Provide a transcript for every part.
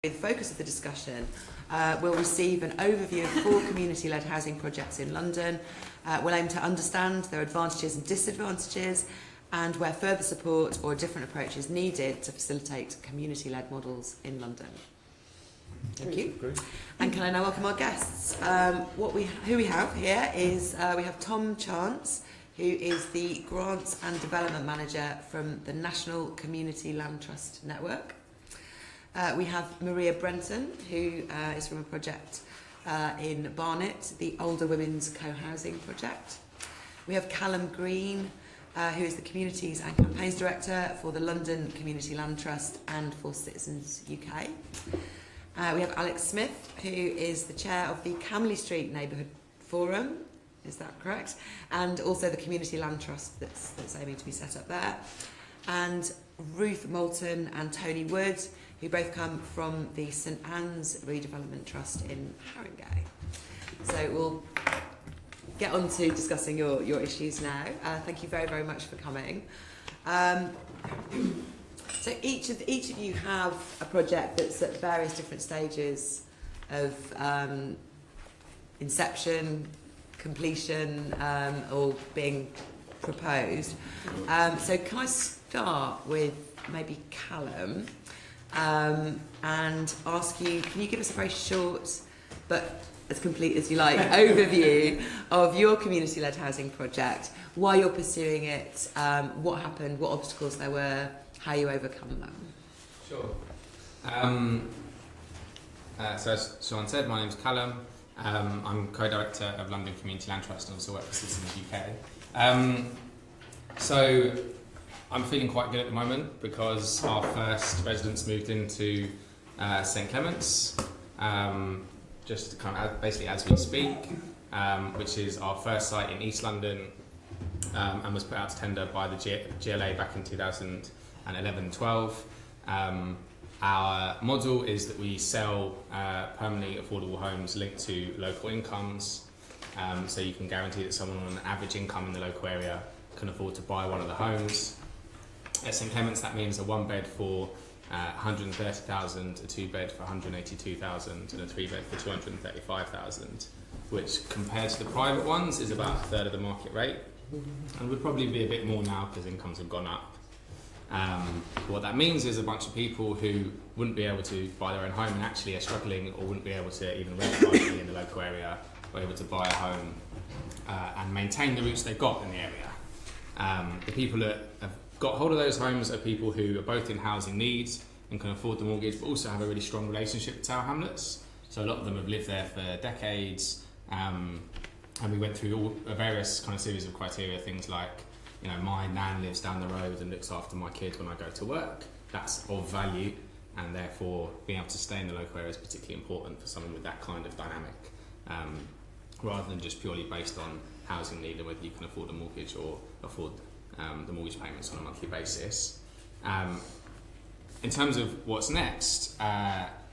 The focus of the discussion will receive an overview of 4 community-led housing projects in London. We'll aim to understand their advantages and disadvantages and where further support or a different approach is needed to facilitate community-led models in London. Thank you. Great. And can I now welcome our guests? Who we have here is we have Tom Chance, who is the Grants and Development Manager from the National Community Land Trust Network. We have Maria Brenton, who is from a project in Barnet, the Older Women's Co-Housing Project. We have Calum Green, who is the Communities and Campaigns Director for the London Community Land Trust and for Citizens UK. We have Alex Smith, who is the Chair of the Camley Street Neighbourhood Forum, is that correct? And also the Community Land Trust that's aiming to be set up there. And Ruth, Moulton and Tony Wood, who both come from the St Anne's Redevelopment Trust in Haringey. So we'll get on to discussing your issues now. Thank you very, very much for coming. So each of you have a project that's at various different stages of inception, completion, or being proposed. So can I start with maybe Calum? And ask you, can you give us a very short, but as complete as you like, overview of your community-led housing project, why you're pursuing it, what happened, what obstacles there were, how you overcome them? Sure. So as Sean said, my name's Calum. I'm co-director of London Community Land Trust and also work for Citizens UK. So I'm feeling quite good at the moment because our first residents moved into St Clement's, just kind of basically as we speak, which is our first site in East London, and was put out to tender by the GLA back in 2011-12. Our model is that we sell permanently affordable homes linked to local incomes, so you can guarantee that someone on an average income in the local area can afford to buy one of the homes. At St Clement's, that means a 1-bed for 130,000, a 2-bed for 182,000, and a 3-bed for 235,000, which compared to the private ones is about a third of the market rate, and would probably be a bit more now because incomes have gone up. What that means is a bunch of people who wouldn't be able to buy their own home and actually are struggling or wouldn't be able to even rent privately in the local area are able to buy a home and maintain the roots they've got in the area. The people that have got hold of those homes are people who are both in housing needs and can afford the mortgage, but also have a really strong relationship with Tower Hamlets. So a lot of them have lived there for decades, and we went through a various kind of series of criteria, things like, you know, my nan lives down the road and looks after my kids when I go to work. That's of value, and therefore being able to stay in the local area is particularly important for someone with that kind of dynamic, rather than just purely based on housing need and whether you can afford a mortgage or afford the mortgage payments on a monthly basis. In terms of what's next,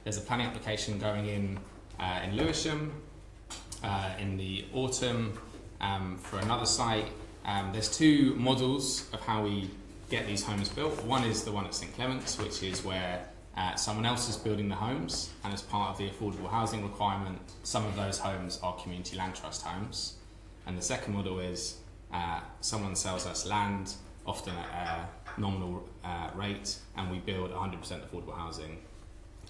there's a planning application going in Lewisham in the autumn for another site. There's 2 models of how we get these homes built. One is the one at St Clement's, which is where someone else is building the homes, and as part of the affordable housing requirement, some of those homes are community land trust homes. And the second model is someone sells us land, often at a nominal rate, and we build 100% affordable housing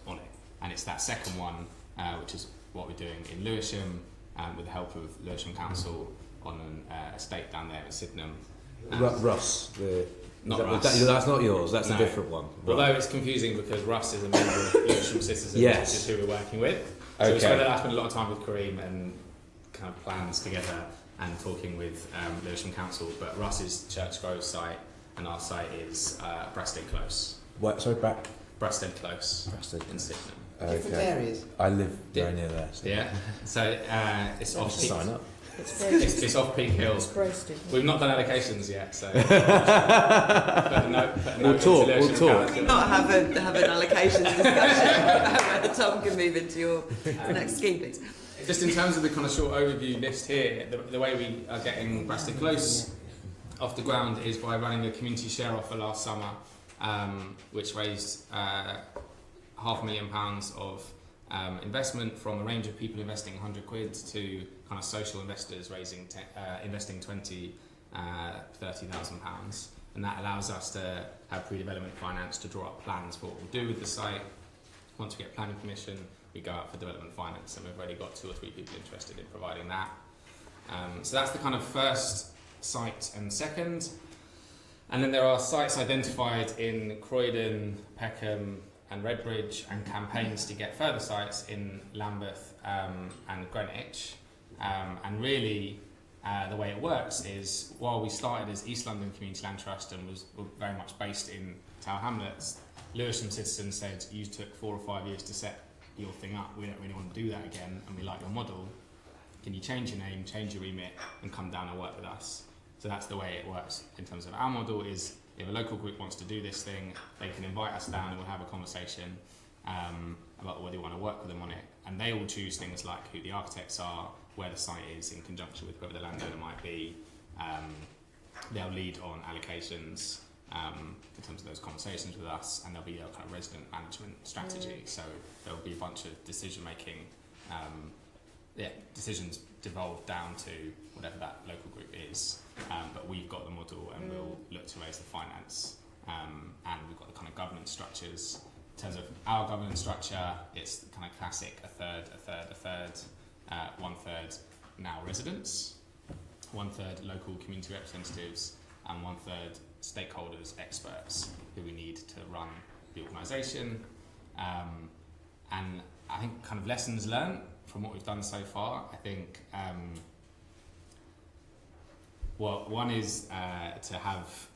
on it. And it's that second one, which is what we're doing in Lewisham, with the help of Lewisham Council on an estate down there at Sydenham. Russ. Not Russ. That's not yours, that's a different one. Although it's confusing because Russ is a member of Lewisham Citizens, yes, which is who we're working with. So okay. I spent a lot of time with Kareem and kind of plans together and talking with Lewisham Council, but Russ's Church Grove site and our site is Brasted Close. What, sorry, Brasted Close Brasted in Sydenham. Different areas. I live very near there. So. Yeah, so it's off peak. Sign up. It's off Peak Hill. We've not done allocations yet, so we'll talk. Can we not have an allocations discussion about whether Tom can move into your next scheme, please? Just in terms of the kind of short overview list here, the way we are getting Brasted Close off the ground is by running a community share offer last summer, which raised £500,000 of investment from a range of people investing 100 quid to kind of social investors raising investing 20, £30,000, and that allows us to have pre-development finance to draw up plans for what we'll do with the site. Once we get planning permission, we go out for development finance, and we've already got 2 or 3 people interested in providing that. So that's the kind of first site and second. And then there are sites identified in Croydon, Peckham and Redbridge, and campaigns to get further sites in Lambeth and Greenwich. And really, the way it works is, while we started as East London Community Land Trust and were very much based in Tower Hamlets, Lewisham citizens said, you took 4 or 5 years to set your thing up, we don't really want to do that again, and we like your model. Can you change your name, change your remit, and come down and work with us? So that's the way it works in terms of our model. Is if a local group wants to do this thing, they can invite us down and we'll have a conversation about whether you want to work with them on it. And they all choose things like who the architects are, where the site is in conjunction with whoever the landowner might be. They'll lead on allocations in terms of those conversations with us, and there'll be a kind of resident management strategy. So there'll be a bunch of decision making, decisions devolved down to whatever that local group is. But we've got the model, and we'll look to raise the finance, and we've got the kind of governance structures. In terms of our governance structure, it's the kind of classic a third, 1/3 now residents, 1/3 local community representatives, and 1/3 stakeholders, experts who we need to run the organisation. And I think kind of lessons learned from what we've done so far, I think, well, one is to have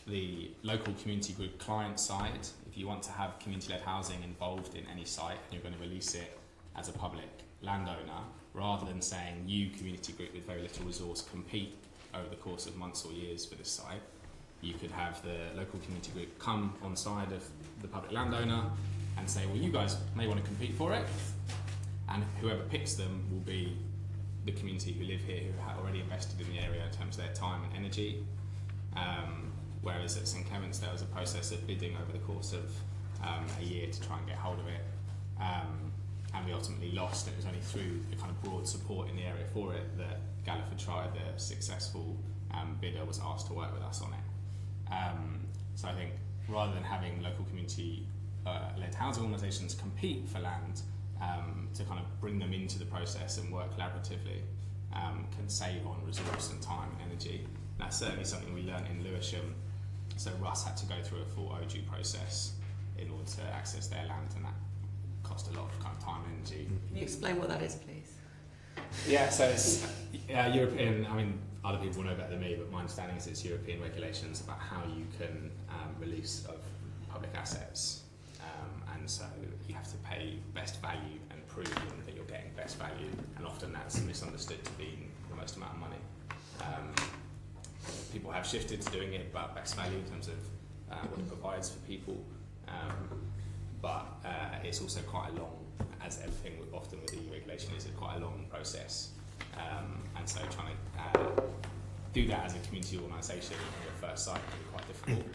the local community group client side. If you want to have community-led housing involved in any site and you're going to release it as a public landowner, rather than saying you, community group with very little resource, compete over the course of months or years for this site, you could have the local community group come on side of the public landowner and say, well, you guys may want to compete for it, and whoever picks them will be the community who live here, who have already invested in the area in terms of their time and energy. Whereas at St Clement's there was a process of bidding over the course of a year to try and get hold of it, and we ultimately lost. It was only through the kind of broad support in the area for it that Galliford Try, the successful bidder, was asked to work with us on it. So I think rather than having local community led housing organisations compete for land, to kind of bring them into the process and work collaboratively, can save on resource and time and energy. And that's certainly something we learned in Lewisham. So Russ had to go through a full OG process in order to access their land, and that cost a lot of kind of time and energy. Can you explain what that is, please? Yeah, so it's European, I mean, other people know better than me, but my understanding is it's European regulations about how you can release of public assets. And so you have to pay best value and prove that you're getting best value, and often that's misunderstood to be the most amount of money. People have shifted to doing it about best value in terms of what it provides for people, but it's also quite a long, as everything often with EU regulation is, quite a long process, and so trying to do that as a community organisation on your first site can be quite difficult.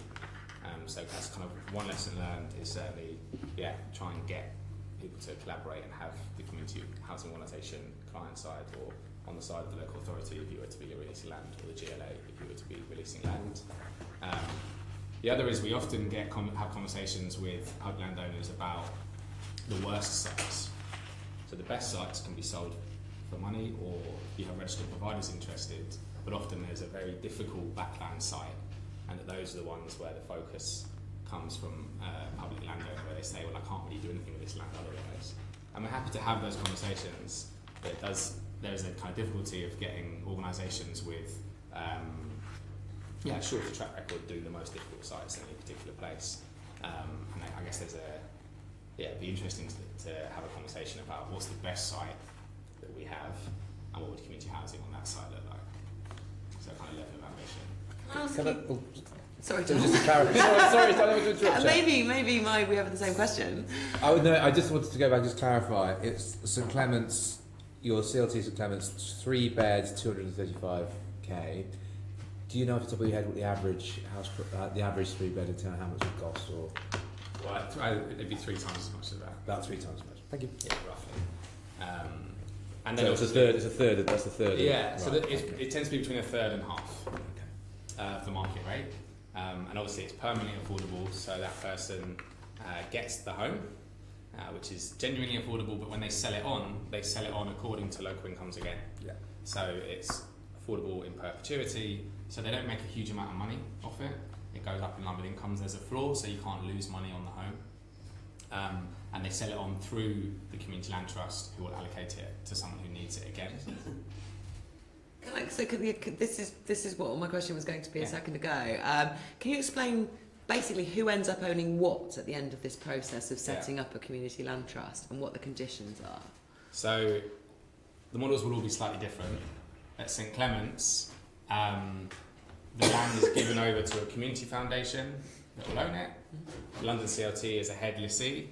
So that's kind of one lesson learned, is certainly, try and get people to collaborate and have the community housing organisation client side, or on the side of the local authority if you were to be releasing land, or the GLA if you were to be releasing land. The other is we often have conversations with public landowners about the worst sites. So the best sites can be sold for money, or you have registered providers interested, but often there's a very difficult backland site, and that those are the ones where the focus comes from public landowner, where they say, well, I can't really do anything with this land otherwise. And we're happy to have those conversations, but there's a kind of difficulty of getting organisations with shorter track record doing the most difficult sites in any particular place. And I guess it'd be interesting to have a conversation about what's the best site that we have, and what would community housing on that site look like. So kind of level of ambition. Sorry, So Tom. just to clarify. sorry, I don't want to interrupt you. Maybe we have the same question. Oh no, I just wanted to go back and just clarify. It's St Clement's, your CLT St Clement's, 3 beds, 235k. Do you know off the top of your head what the average house, the average 3-bedded town, how much it costs, or? Well, it'd be 3 times as much as that. About 3 times as much. Thank you. Yeah, roughly. And then So it's a third. It's a third. That's the third. Yeah, Right. so it tends to be between a third and half of the market rate. And obviously it's permanently affordable, so that person gets the home, which is genuinely affordable, but when they sell it on according to local incomes again. Yeah. So it's affordable in perpetuity, so they don't make a huge amount of money off it. It goes up in line with incomes. There's a floor, so you can't lose money on the home. And they sell it on through the Community Land Trust, who will allocate it to someone who needs it again. This is what my question was going to be a Yeah. second ago. Can you explain basically who ends up owning what at the end of this process of setting up a community land trust and what the conditions are? So the models will all be slightly different. At St Clement's, the land is given over to a community foundation that will own it. London CLT is a head lessee.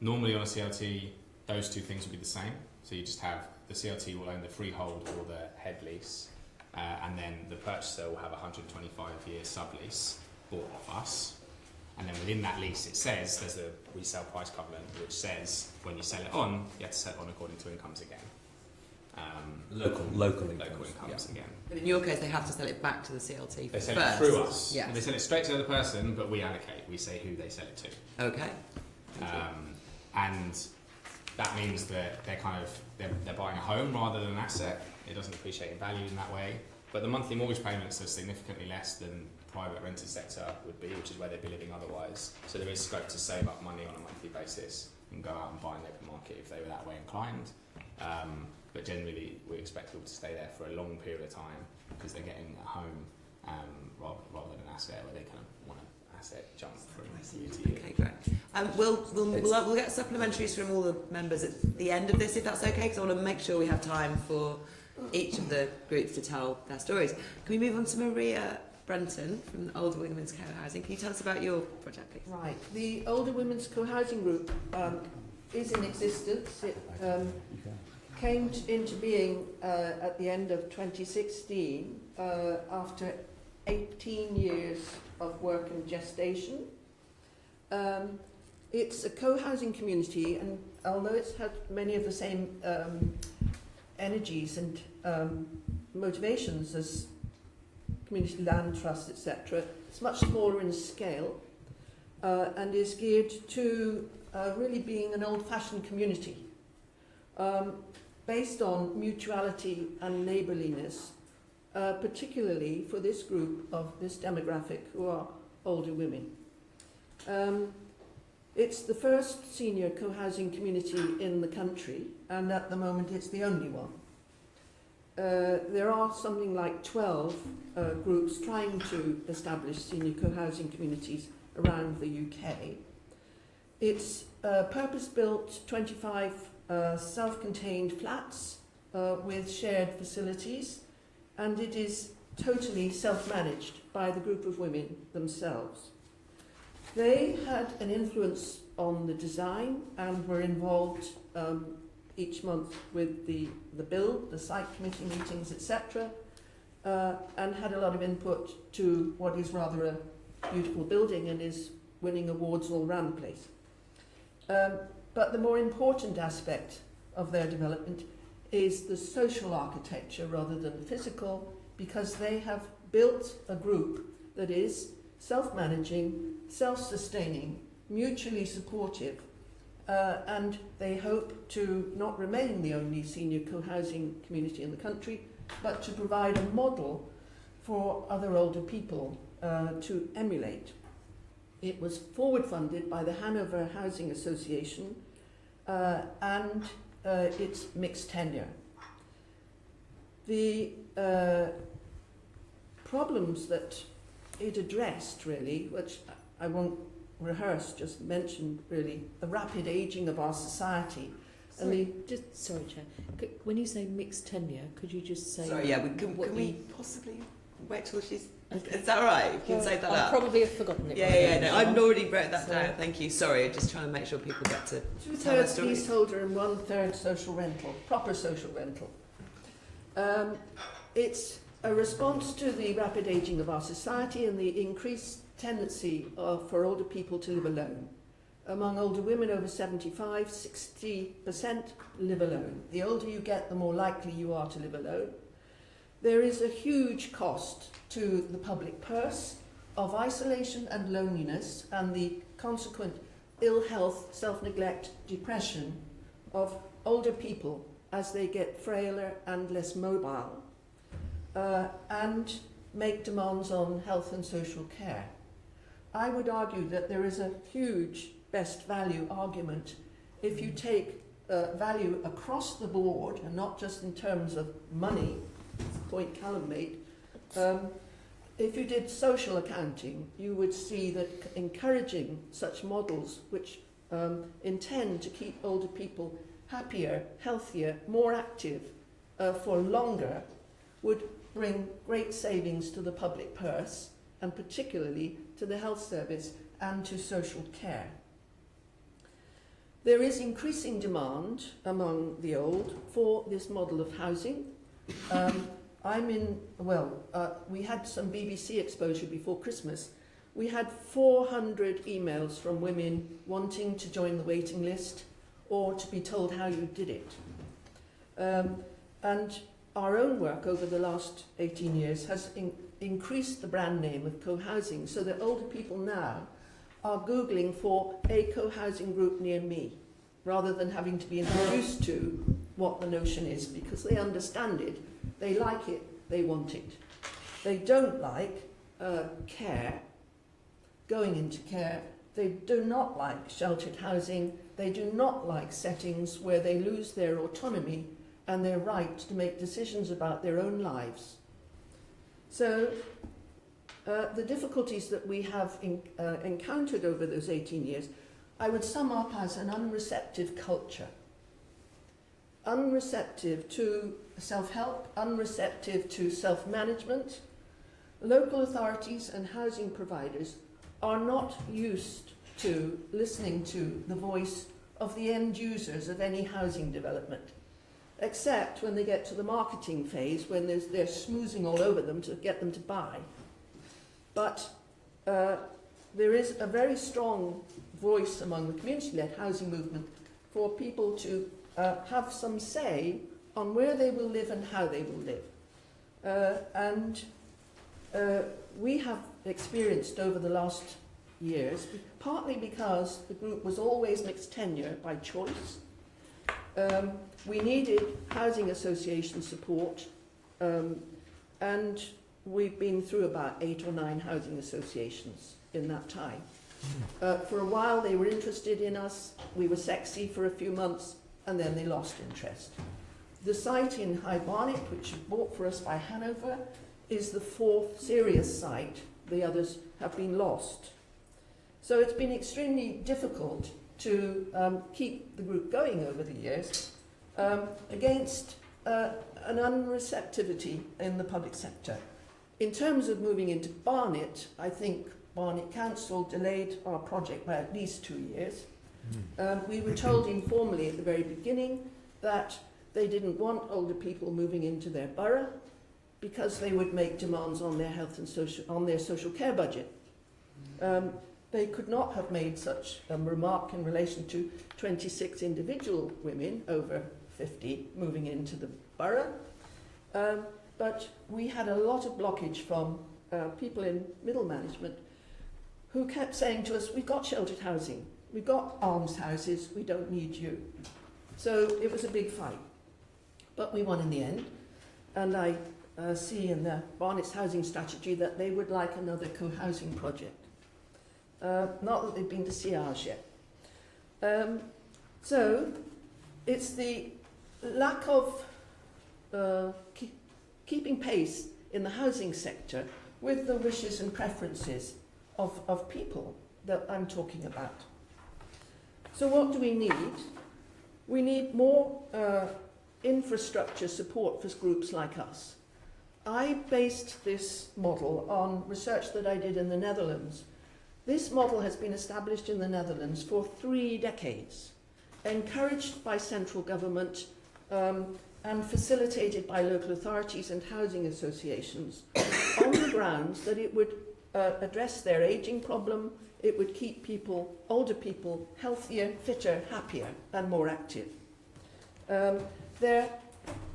Normally on a CLT, those two things will be the same. So you just have the CLT will own the freehold or the head lease, and then the purchaser will have a 125-year sublease bought off us. And then within that lease, it says there's a resale price covenant which says when you sell it on, you have to sell it on according to incomes again. Local incomes again. But in your case, they have to sell it back to the CLT They first. sell it through us. Yeah. They sell it straight to the other person, but we allocate. We say who they sell it to. Okay. And that means that they're buying a home rather than an asset. It doesn't appreciate in value in that way. But the monthly mortgage payments are significantly less than private rented sector would be, which is where they'd be living otherwise. So there is scope to save up money on a monthly basis and go out and buy in the open market if they were that way inclined. But generally, we expect people to stay there for a long period of time because they're getting a home rather than an asset where they kind of want an asset jump from year to year. Okay, great. We'll get supplementaries from all the members at the end of this, if that's okay, because I want to make sure we have time for each of the groups to tell their stories. Can we move on to Maria Brenton from Older Women's Co-Housing? Can you tell us about your project, please? Right. The Older Women's Co-Housing Group is in existence. It came into being at the end of 2016 after 18 years of work and gestation. It's a co-housing community, and although it's had many of the same energies and motivations as community land trusts, etc., it's much smaller in scale and is geared to really being an old-fashioned community based on mutuality and neighbourliness, particularly for this group of this demographic who are older women. It's the first senior co-housing community in the country, and at the moment it's the only one. There are something like 12 groups trying to establish senior co-housing communities around the UK. It's purpose-built 25 self-contained flats with shared facilities, and it is totally self-managed by the group of women themselves. They had an influence on the design and were involved each month with the build, the site committee meetings, etc., and had a lot of input to what is rather a beautiful building and is winning awards all around the place. But the more important aspect of their development is the social architecture rather than the physical, because they have built a group that is self-managing, self-sustaining, mutually supportive, and they hope to not remain the only senior co-housing community in the country, but to provide a model for other older people to emulate. It was forward funded by the Hanover Housing Association and it's mixed tenure. The problems that it addressed, really, which I won't rehearse, just mention really, the rapid ageing of our society. Sorry, sorry, Chair. When you say mixed tenure, could you just say... Sorry, yeah, can we possibly wait till she's... Okay. Is that all right? You can say that I'll up. probably have forgotten it. No, I've already wrote that down. Thank you. Sorry, just trying to make sure people get to tell their 2/3 story. leaseholder and 1/3 social rental, proper social rental. It's a response to the rapid ageing of our society and the increased tendency for older people to live alone. Among older women over 75, 60% live alone. The older you get, the more likely you are to live alone. There is a huge cost to the public purse of isolation and loneliness and the consequent ill health, self-neglect, depression of older people as they get frailer and less mobile and make demands on health and social care. I would argue that there is a huge best value argument if you take value across the board and not just in terms of money, the point Calum made. If you did social accounting, you would see that encouraging such models which intend to keep older people happier, healthier, more active for longer would bring great savings to the public purse and particularly to the health service and to social care. There is increasing demand among the old for this model of housing. We had some BBC exposure before Christmas. We had 400 emails from women wanting to join the waiting list or to be told how you did it. And our own work over the last 18 years has increased the brand name of co-housing so that older people now are Googling for a co-housing group near me rather than having to be introduced to what the notion is because they understand it, they like it, they want it. They don't like care, going into care. They do not like sheltered housing. They do not like settings where they lose their autonomy and their right to make decisions about their own lives. So the difficulties that we have encountered over those 18 years, I would sum up as an unreceptive culture. Unreceptive to self-help, unreceptive to self-management. Local authorities and housing providers are not used to listening to the voice of the end users of any housing development, except when they get to the marketing phase when they're smoozing all over them to get them to buy. But there is a very strong voice among the community-led housing movement for people to have some say on where they will live and how they will live. We have experienced over the last years, partly because the group was always mixed tenure by choice. We needed housing association support, and we've been through about 8 or 9 housing associations in that time. For a while they were interested in us, we were sexy for a few months, and then they lost interest. The site in High Barnet, which was bought for us by Hanover, is the 4th serious site. The others have been lost. So it's been extremely difficult to keep the group going over the years against an unreceptivity in the public sector. In terms of moving into Barnet, I think Barnet Council delayed our project by at least 2 years. We were told informally at the very beginning that they didn't want older people moving into their borough because they would make demands on their health and social care budget. They could not have made such a remark in relation to 26 individual women over 50 moving into the borough. But we had a lot of blockage from people in middle management who kept saying to us, we've got sheltered housing, we've got almshouses, we don't need you. So it was a big fight. But we won in the end. And I see in the Barnet's housing strategy that they would like another co-housing project. Not that they've been to see ours yet. So it's the lack of keeping pace in the housing sector with the wishes and preferences of people that I'm talking about. So what do we need? We need more infrastructure support for groups like us. I based this model on research that I did in the Netherlands. This model has been established in the Netherlands for 3 decades, encouraged by central government and facilitated by local authorities and housing associations on the grounds that it would address their ageing problem. It would keep people, older people, healthier, fitter, happier and more active. There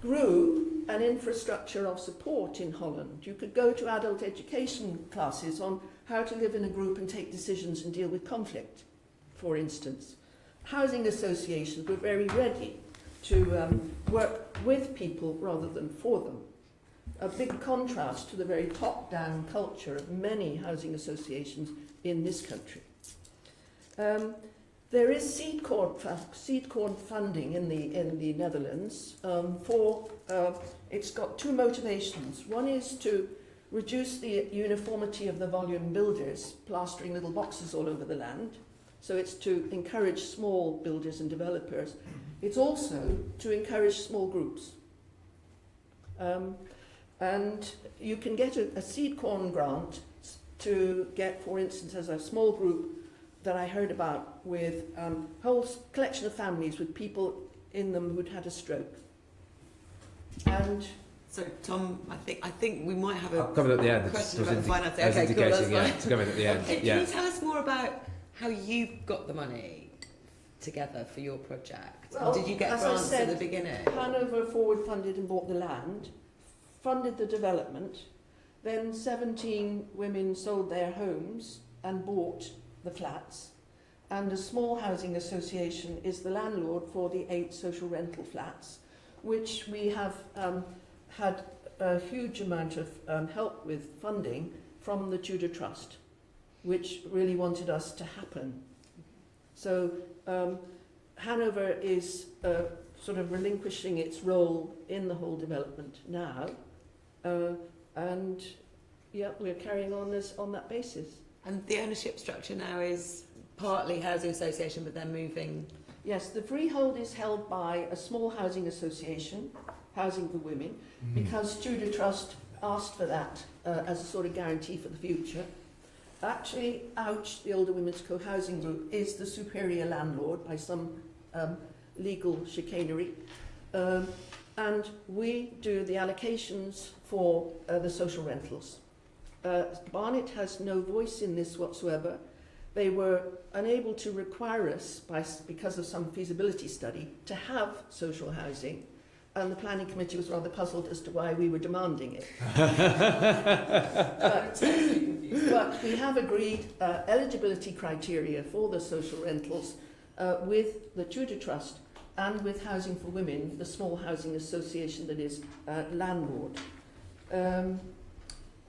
grew an infrastructure of support in Holland. You could go to adult education classes on how to live in a group and take decisions and deal with conflict, for instance. Housing associations were very ready to work with people rather than for them. A big contrast to the very top-down culture of many housing associations in this country. There is seed corn funding in the Netherlands it's got two motivations. One is to reduce the uniformity of the volume builders, plastering little boxes all over the land. So it's to encourage small builders and developers. It's also to encourage small groups. And you can get a seed corn grant to get, for instance, as a small group that I heard about with a whole collection of families with people in them who'd had a stroke. And so, Tom, I think we might have a I'll cover it at the end. question about the finance. I was Okay, cool, that's indicating, yeah, fine. to cover it at the end. Okay, Yeah. can you tell us more about how you got the money together for your project? Well, Did you get as I grants said, at the beginning? Hanover forward funded and bought the land, funded the development, then 17 women sold their homes and bought the flats, and a small housing association is the landlord for the 8 social rental flats, which we have had a huge amount of help with funding from the Tudor Trust, which really wanted us to happen. So Hanover is sort of relinquishing its role in the whole development now, and yeah, we're carrying on on that basis. And the ownership structure now is partly housing association, but they're moving. Yes, the freehold is held by a small housing association, Housing for Women, because Tudor Trust asked for that as a sort of guarantee for the future. Actually, Ouch, the Older Women's Co-Housing Group, is the superior landlord by some legal chicanery. And we do the allocations for the social rentals. Barnet has no voice in this whatsoever. They were unable to require us, because of some feasibility study, to have social housing, and the planning committee was rather puzzled as to why we were demanding it. But we have agreed eligibility criteria for the social rentals with the Tudor Trust and with Housing for Women, the small housing association that is landlord.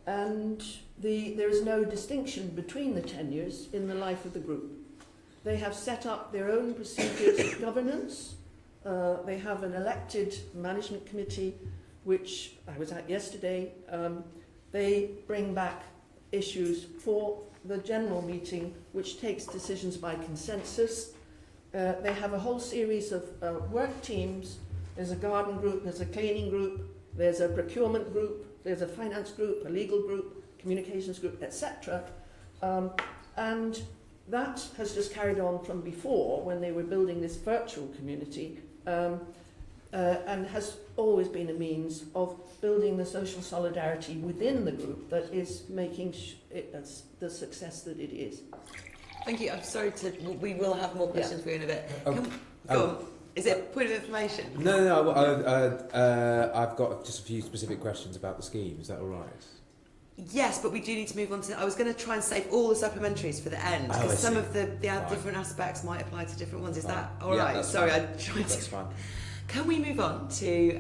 And there is no distinction between the tenures in the life of the group. They have set up their own procedures of governance. They have an elected management committee, which I was at yesterday. They bring back issues for the general meeting, which takes decisions by consensus. They have a whole series of work teams. There's a garden group, there's a cleaning group, there's a procurement group, there's a finance group, a legal group, communications group, etc. And that has just carried on from before when they were building this virtual community, and has always been a means of building the social solidarity within the group that is making it the success that it is. Thank you. I'm sorry we will have more questions for you in a bit. Go on. Is it a point of information? No. I've got just a few specific questions about the scheme. Is that all right? Yes, but we do need to move on to. I was going to try and save all the supplementaries for the end, because some of the different aspects might apply to different ones. Is that all right? That's Sorry, fine. I tried to. That's fine. Can we move on to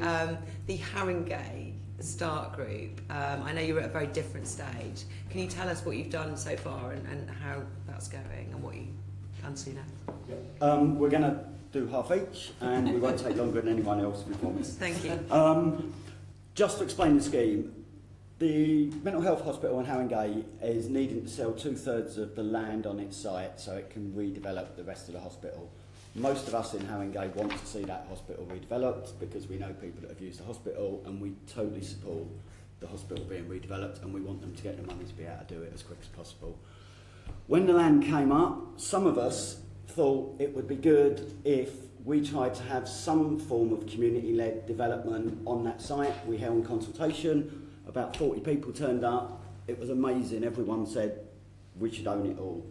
the Haringey start group? I know you're at a very different stage. Can you tell us what you've done so far and how that's going and what you plan to do next? We're going to do half each, and we won't take longer than anyone else, we promise. Thank you. Just to explain the scheme, the mental health hospital in Haringey is needing to sell 2/3 of the land on its site so it can redevelop the rest of the hospital. Most of us in Haringey want to see that hospital redeveloped because we know people that have used the hospital, and we totally support the hospital being redeveloped, and we want them to get the money to be able to do it as quick as possible. When the land came up, some of us thought it would be good if we tried to have some form of community-led development on that site. We held consultation, about 40 people turned up. it was amazing. Everyone said we should own it all.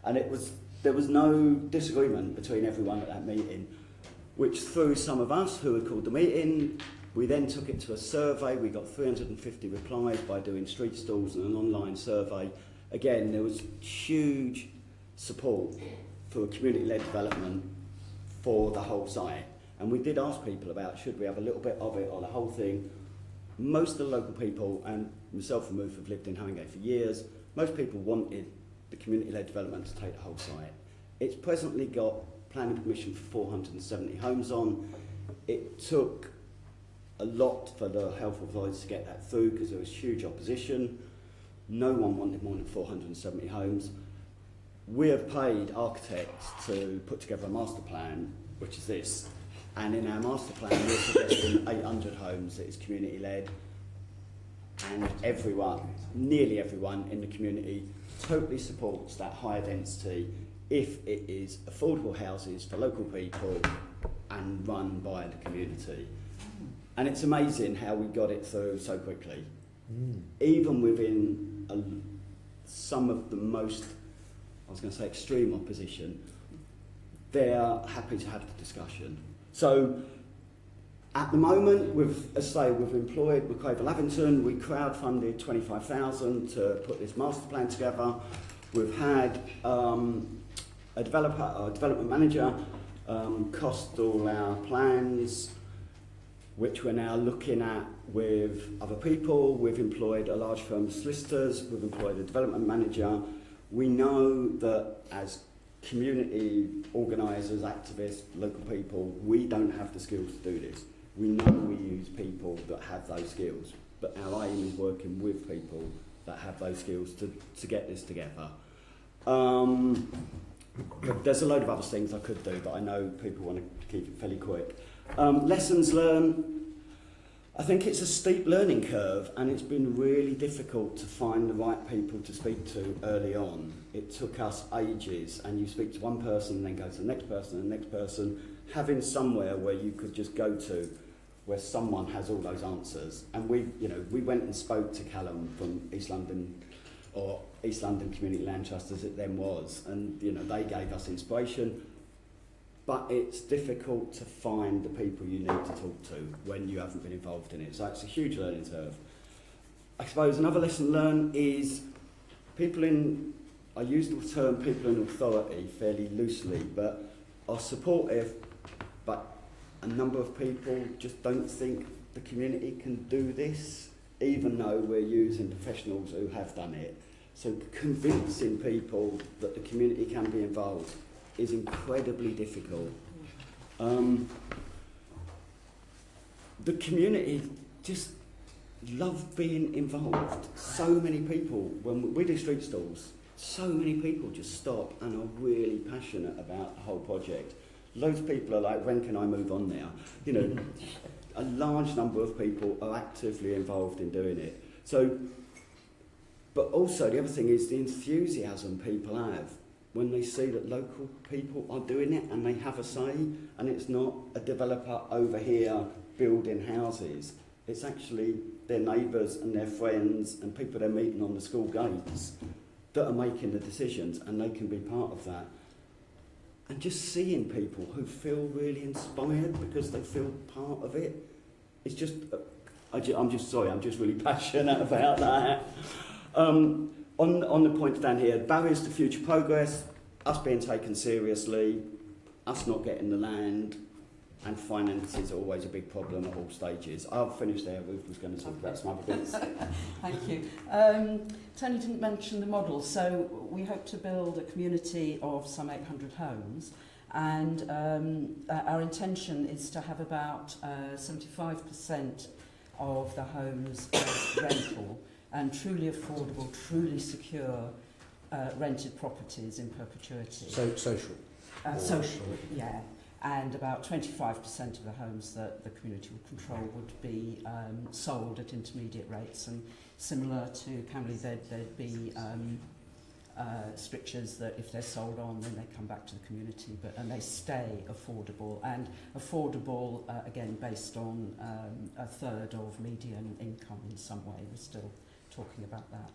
And there was no disagreement between everyone at that meeting, which through some of us who had called the meeting, we then took it to a survey. We got 350 replies by doing street stalls and an online survey. Again, there was huge support for a community-led development for the whole site. And we did ask people about should we have a little bit of it or the whole thing. Most of the local people, and myself and Ruth have lived in Haringey for years, most people wanted the community-led development to take the whole site. It's presently got planning permission for 470 homes on. It took a lot for the health authorities to get that through because there was huge opposition. No one wanted more than 470 homes. We have paid architects to put together a master plan, which is this. And in our master plan, we're suggesting 800 homes that is community-led. And everyone, nearly everyone in the community, totally supports that higher density if it is affordable houses for local people and run by the community. And it's amazing how we got it through so quickly. Even within some of the most, I was going to say extreme opposition, they're happy to have the discussion. So at the moment, we've employed McCraven Lavington. We crowdfunded 25,000 to put this master plan together. We've had a development manager cost all our plans, which we're now looking at with other people. We've employed a large firm of solicitors. We've employed a development manager. We know that as community organisers, activists, local people, we don't have the skills to do this. We know we use people that have those skills, but our aim is working with people that have those skills to get this together. There's a load of other things I could do, but I know people want to keep it fairly quick. Lessons learned. I think it's a steep learning curve, and it's been really difficult to find the right people to speak to early on. It took us ages, and you speak to one person and then go to the next person and the next person, having somewhere where you could just go to where someone has all those answers. And we went and spoke to Calum from East London, or East London Community Land Trust as it then was, and they gave us inspiration. But it's difficult to find the people you need to talk to when you haven't been involved in it. So it's a huge learning curve. I suppose another lesson learned is I use the term people in authority fairly loosely, but are supportive, but a number of people just don't think the community can do this, even though we're using professionals who have done it. So convincing people that the community can be involved is incredibly difficult. The community just love being involved. So many people, when we do street stalls, so many people just stop and are really passionate about the whole project. Loads of people are like, when can I move on now? A large number of people are actively involved in doing it. So, but also the other thing is the enthusiasm people have when they see that local people are doing it and they have a say, and it's not a developer over here building houses. It's actually their neighbours and their friends and people they're meeting on the school gates that are making the decisions, and they can be part of that. And just seeing people who feel really inspired because they feel part of it, it's just, I'm just really passionate about that. On the points down here, barriers to future progress, us being taken seriously, us not getting the land, and finances are always a big problem at all stages. I'll finish there. Ruth was going to talk about some other bits. Thank you. Tony didn't mention the model, so we hope to build a community of some 800 homes, and our intention is to have about 75% of the homes as rental, and truly affordable, truly secure rented properties in perpetuity. So social. Social, yeah. And about 25% of the homes that the community would control would be sold at intermediate rates, and similar to Camley, there'd be strictures that if they're sold on, then they come back to the community, and they stay affordable, and affordable again based on a third of median income in some way. We're still talking about that.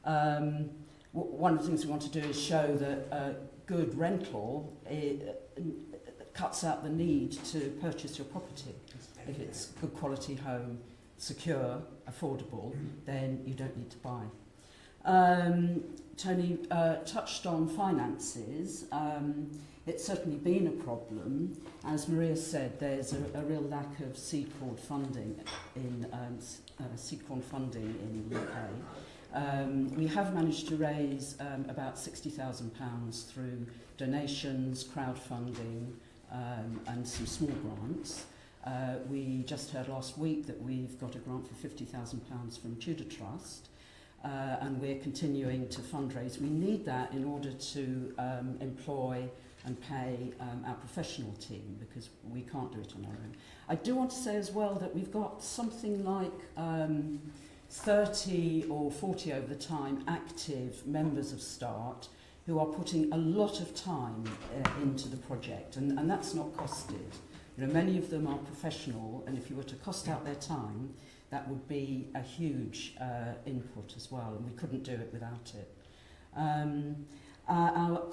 One of the things we want to do is show that good rental cuts out the need to purchase your property. If it's good quality home, secure, affordable, then you don't need to buy. Tony touched on finances. It's certainly been a problem. As Maria said, there's a real lack of seed-corn funding in the UK. We have managed to raise about £60,000 through donations, crowdfunding, and some small grants. We just heard last week that we've got a grant for £50,000 from Tudor Trust, and we're continuing to fundraise. We need that in order to employ and pay our professional team, because we can't do it on our own. I do want to say as well that we've got something like 30 or 40 over the time active members of START who are putting a lot of time into the project, and that's not costed. You know, many of them are professional, and if you were to cost out their time, that would be a huge input as well, and we couldn't do it without it. Our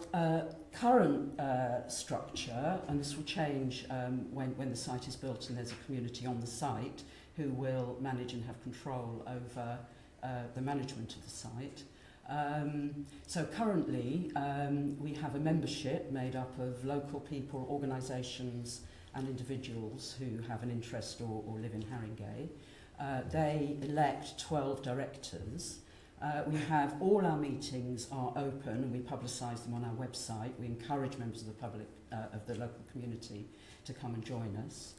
current structure, and this will change when the site is built and there's a community on the site who will manage and have control over the management of the site. So currently we have a membership made up of local people, organisations and individuals who have an interest or live in Haringey. They elect 12 directors. We have all our meetings are open and we publicise them on our website. We encourage members of the public, of the local community to come and join us.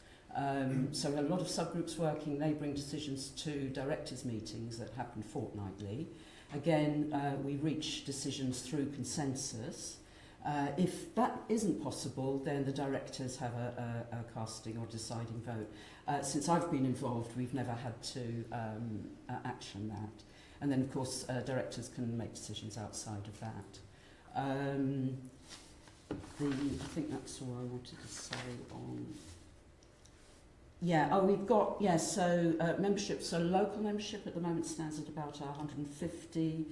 So we have a lot of subgroups working. They bring decisions to directors' meetings that happen fortnightly. Again, we reach decisions through consensus. If that isn't possible, then the directors have a casting or deciding vote. Since I've been involved, we've never had to action that. And then, of course, directors can make decisions outside of that. I think that's all I wanted to say on... Yeah, we've got, so membership, so local membership at the moment stands at about 150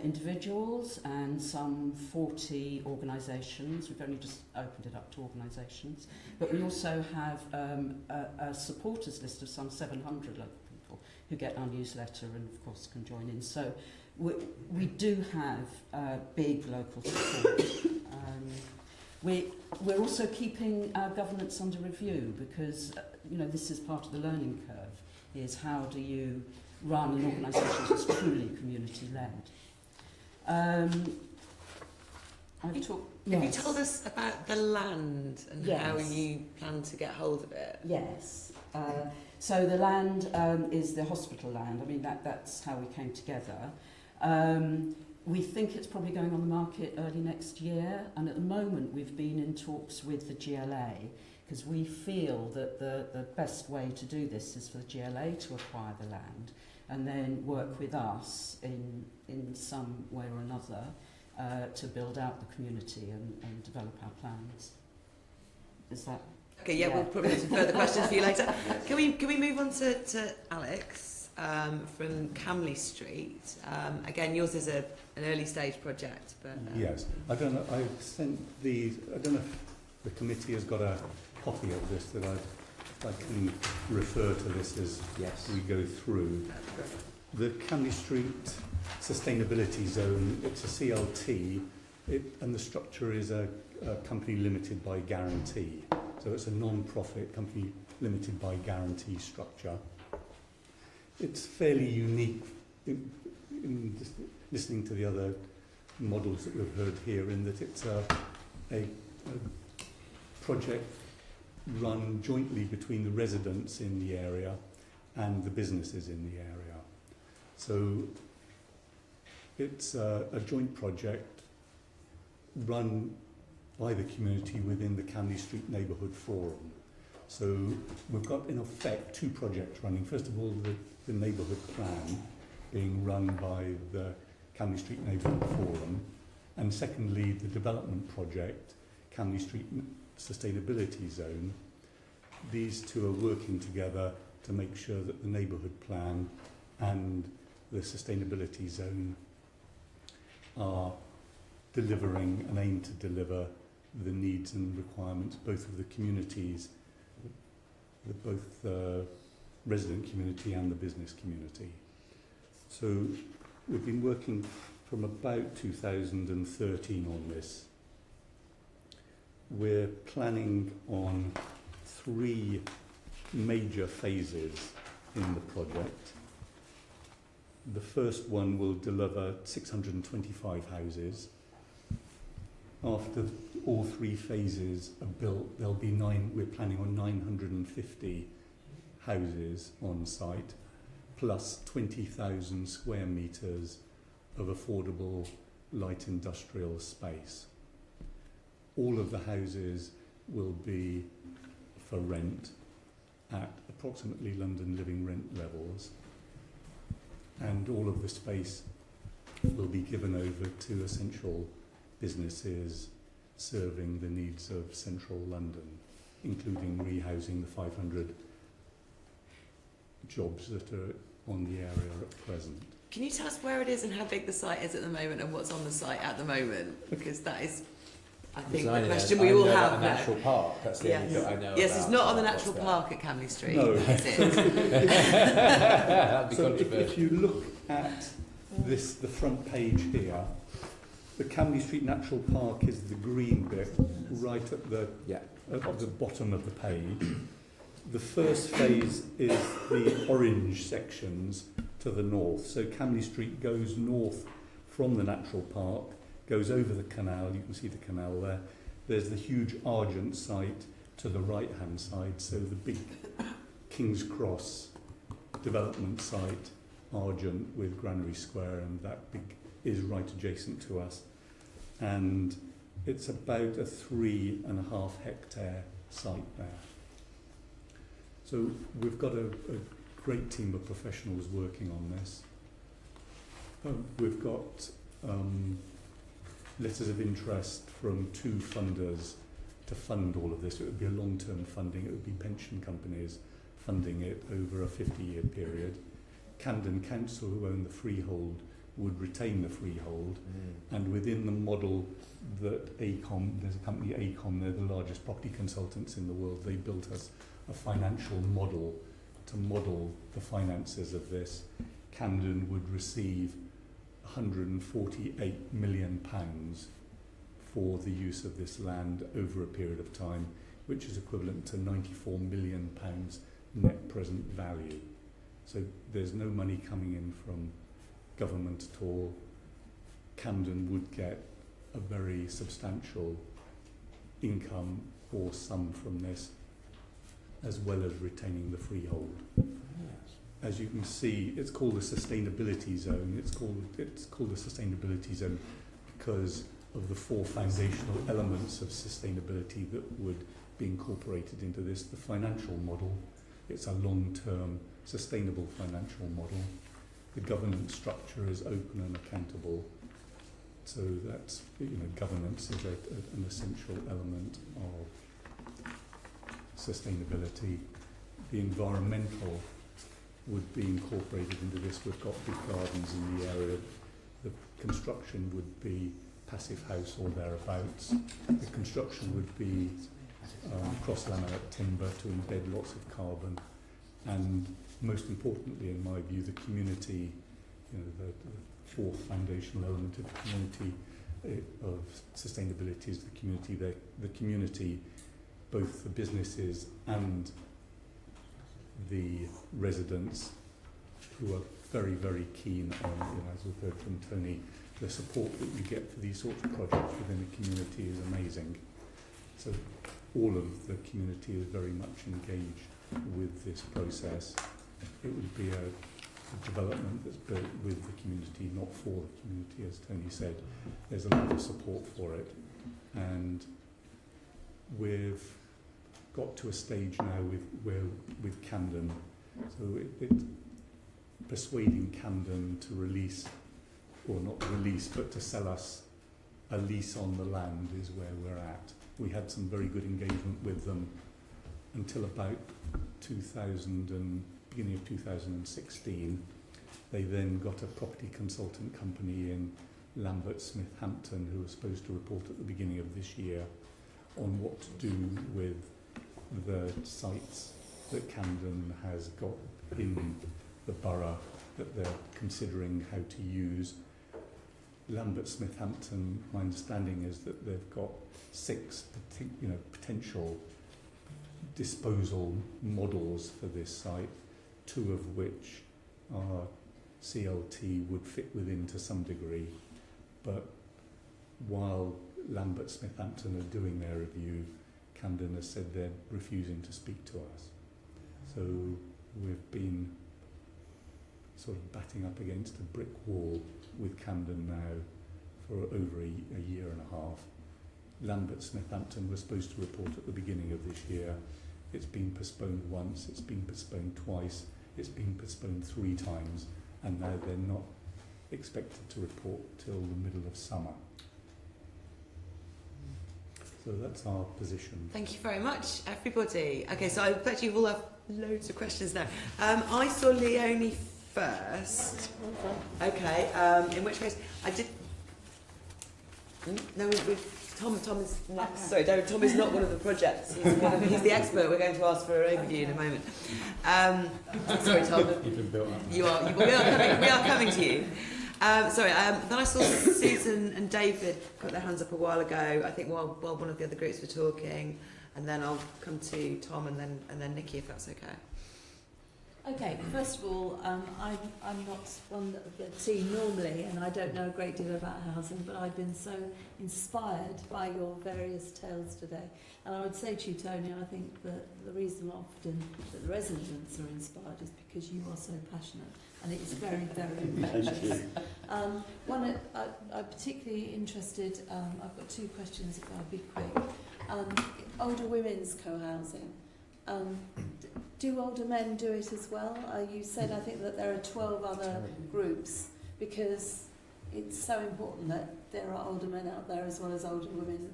individuals and some 40 organisations. We've only just opened it up to organisations. But we also have a supporters list of some 700 local people who get our newsletter and, of course, can join in. So we do have big local support. We're also keeping our governance under review because, this is part of the learning curve, is how do you run an organisation that's truly community-led. Have you told us about the land and how you plan to get hold of it? Yes. So the land is the hospital land. I mean, that's how we came together. We think it's probably going on the market early next year, and at the moment we've been in talks with the GLA because we feel that the best way to do this is for the GLA to acquire the land and then work with us in some way or another to build out the community and develop our plans. Is that... Okay, we'll probably have some further questions for you later. Can we move on to Alex from Camley Street? Again, yours is an early stage project, but yes, I don't know. I've sent these. I don't know if the committee has got a copy of this that I can refer to this as we go through. The Camley Street Sustainability Zone. It's a CLT, and the structure is a company limited by guarantee. So it's a non-profit company limited by guarantee structure. It's fairly unique in listening to the other models that we've heard here, in that it's a project run jointly between the residents in the area and the businesses in the area. So it's a joint project run by the community within the Camley Street Neighbourhood Forum. So we've got, in effect, two projects running. First of all, the neighbourhood plan being run by the Camley Street Neighbourhood Forum, and secondly, the development project, Camley Street Sustainability Zone. These two are working together to make sure that the neighbourhood plan and the sustainability zone are delivering and aim to deliver the needs and requirements both of the communities, both the resident community and the business community. So we've been working from about 2013 on this. We're planning on 3 major phases in the project. The first one will deliver 625 houses. After all 3 phases are built, we're planning on 950 houses on site, plus 20,000 square metres of affordable light industrial space. All of the houses will be for rent at approximately London living rent levels, and all of the space will be given over to essential businesses serving the needs of central London, including rehousing the 500 jobs that are on the area at present. Can you tell us where it is and how big the site is at the moment and what's on the site at the moment? Because that is, I think, the question we all have now. Natural park. That's the only bit I know. Yes, about. it's not on the natural park at Camley Street, No. is it? That'd be So controversial. if you look at the front page here, the Camley Street Natural Park is the green bit right at the bottom of the page. The first phase is the orange sections to the north. So Camley Street goes north from the natural park, goes over the canal. You can see the canal there. There's the huge Argent site to the right-hand side. So the big King's Cross development site, Argent with Granary Square, and that big is right adjacent to us. And it's about a 3.5 hectare site there. So we've got a great team of professionals working on this. We've got letters of interest from 2 funders to fund all of this. It would be a long-term funding. It would be pension companies funding it over a 50-year period. Camden Council, who own the freehold, would retain the freehold. And within the model that AECOM, there's a company, AECOM, they're the largest property consultants in the world. They built us a financial model to model the finances of this. Camden would receive £148 million for the use of this land over a period of time, which is equivalent to £94 million net present value. So there's no money coming in from government at all. Camden would get a very substantial income or sum from this, as well as retaining the freehold. As you can see, it's called a sustainability zone. It's called a sustainability zone because of the 4 foundational elements of sustainability that would be incorporated into this. The financial model, it's a long-term sustainable financial model. The governance structure is open and accountable. So that's, governance is an essential element of sustainability. The environmental would be incorporated into this. We've got big gardens in the area. The construction would be passive house or thereabouts. The construction would be cross-laminate timber to embed lots of carbon. And most importantly, in my view, the community, the 4th foundational element of the community of sustainability is the community. The community, both the businesses and the residents, who are very, very keen on, as we've heard from Tony, the support that you get for these sorts of projects within the community is amazing. So all of the community is very much engaged with this process. It would be a development that's built with the community, not for the community, as Tony said. There's a lot of support for it, and we've got to a stage now with Camden, so it persuading Camden to release, or not release, but to sell us a lease on the land is where we're at. We had some very good engagement with them until about beginning of 2016. They then got a property consultant company in Lambert Smith Hampton, who are supposed to report at the beginning of this year on what to do with the sites that Camden has got in the borough that they're considering how to use. Lambert Smith Hampton, my understanding is that they've got 6 potential disposal models for this site, 2 of which are CLT would fit within to some degree. But while Lambert Smith Hampton are doing their review, Camden has said they're refusing to speak to us. So we've been sort of batting up against a brick wall with Camden now for over a year and a half. Lambert Smith Hampton was supposed to report at the beginning of this year. It's been postponed once, it's been postponed twice, it's been postponed 3 times, and now they're not expected to report till the middle of summer. So that's our position. Thank you very much, everybody. Okay, so I bet you all have loads of questions now. I saw Leonie first. Okay, in which case I did. No, Tom is next. Sorry, David. Tom is not one of the projects. He's the expert. We're going to ask for an overview in a moment. Sorry, Tom. You've been built up. We are coming to you. Then I saw Susan and David put their hands up a while ago. I think while one of the other groups were talking, and then I'll come to Tom and then Nikki, if that's okay. Okay, first of all, I'm not on the team normally, and I don't know a great deal about housing, but I've been so inspired by your various tales today. And I would say to you, Tony, I think that the reason often that the residents are inspired is because you are so passionate, and it is very, very infectious. I'm particularly interested, I've got 2 questions, if I'll be quick. Older women's co-housing. Do older men do it as well? You said, I think, that there are 12 other groups, because it's so important that there are older men out there as well as older women.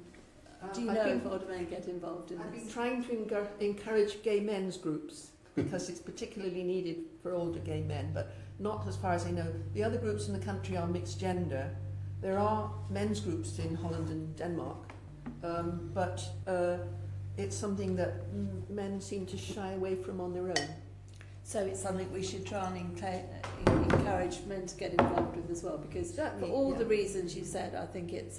Do you know if older men get involved in this? I've been trying to encourage gay men's groups, because it's particularly needed for older gay men, but not as far as I know. The other groups in the country are mixed gender. There are men's groups in Holland and Denmark, but it's something that men seem to shy away from on their own. So it's something we should try and encourage men to get involved with as well, because Certainly, for all yeah. the reasons you said, I think it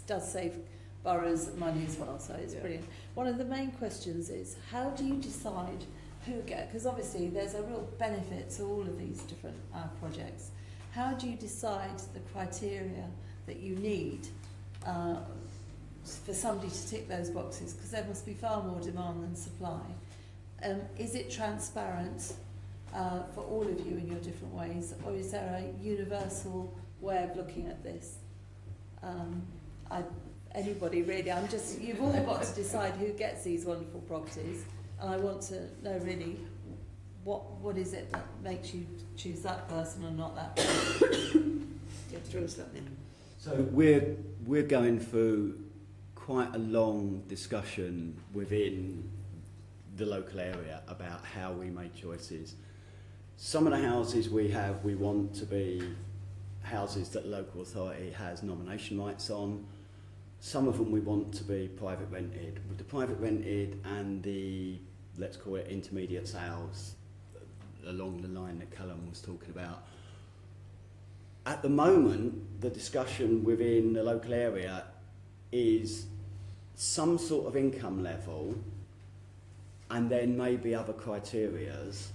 does save boroughs money as well, so it's brilliant. One of the main questions is, how do you decide who because obviously there's a real benefit to all of these different projects. How do you decide the criteria that you need for somebody to tick those boxes, because there must be far more demand than supply? Is it transparent for all of you in your different ways, or is there a universal way of looking at this? Anybody really, you've all got to decide who gets these wonderful properties, and I want to know really what is it that makes you choose that person and not that person? So we're going through quite a long discussion within the local area about how we make choices. Some of the houses we want to be houses that local authority has nomination rights on. Some of them we want to be private rented. With the private rented and the, let's call it, intermediate sales, along the line that Calum was talking about, at the moment the discussion within the local area is some sort of income level and then maybe other criterias.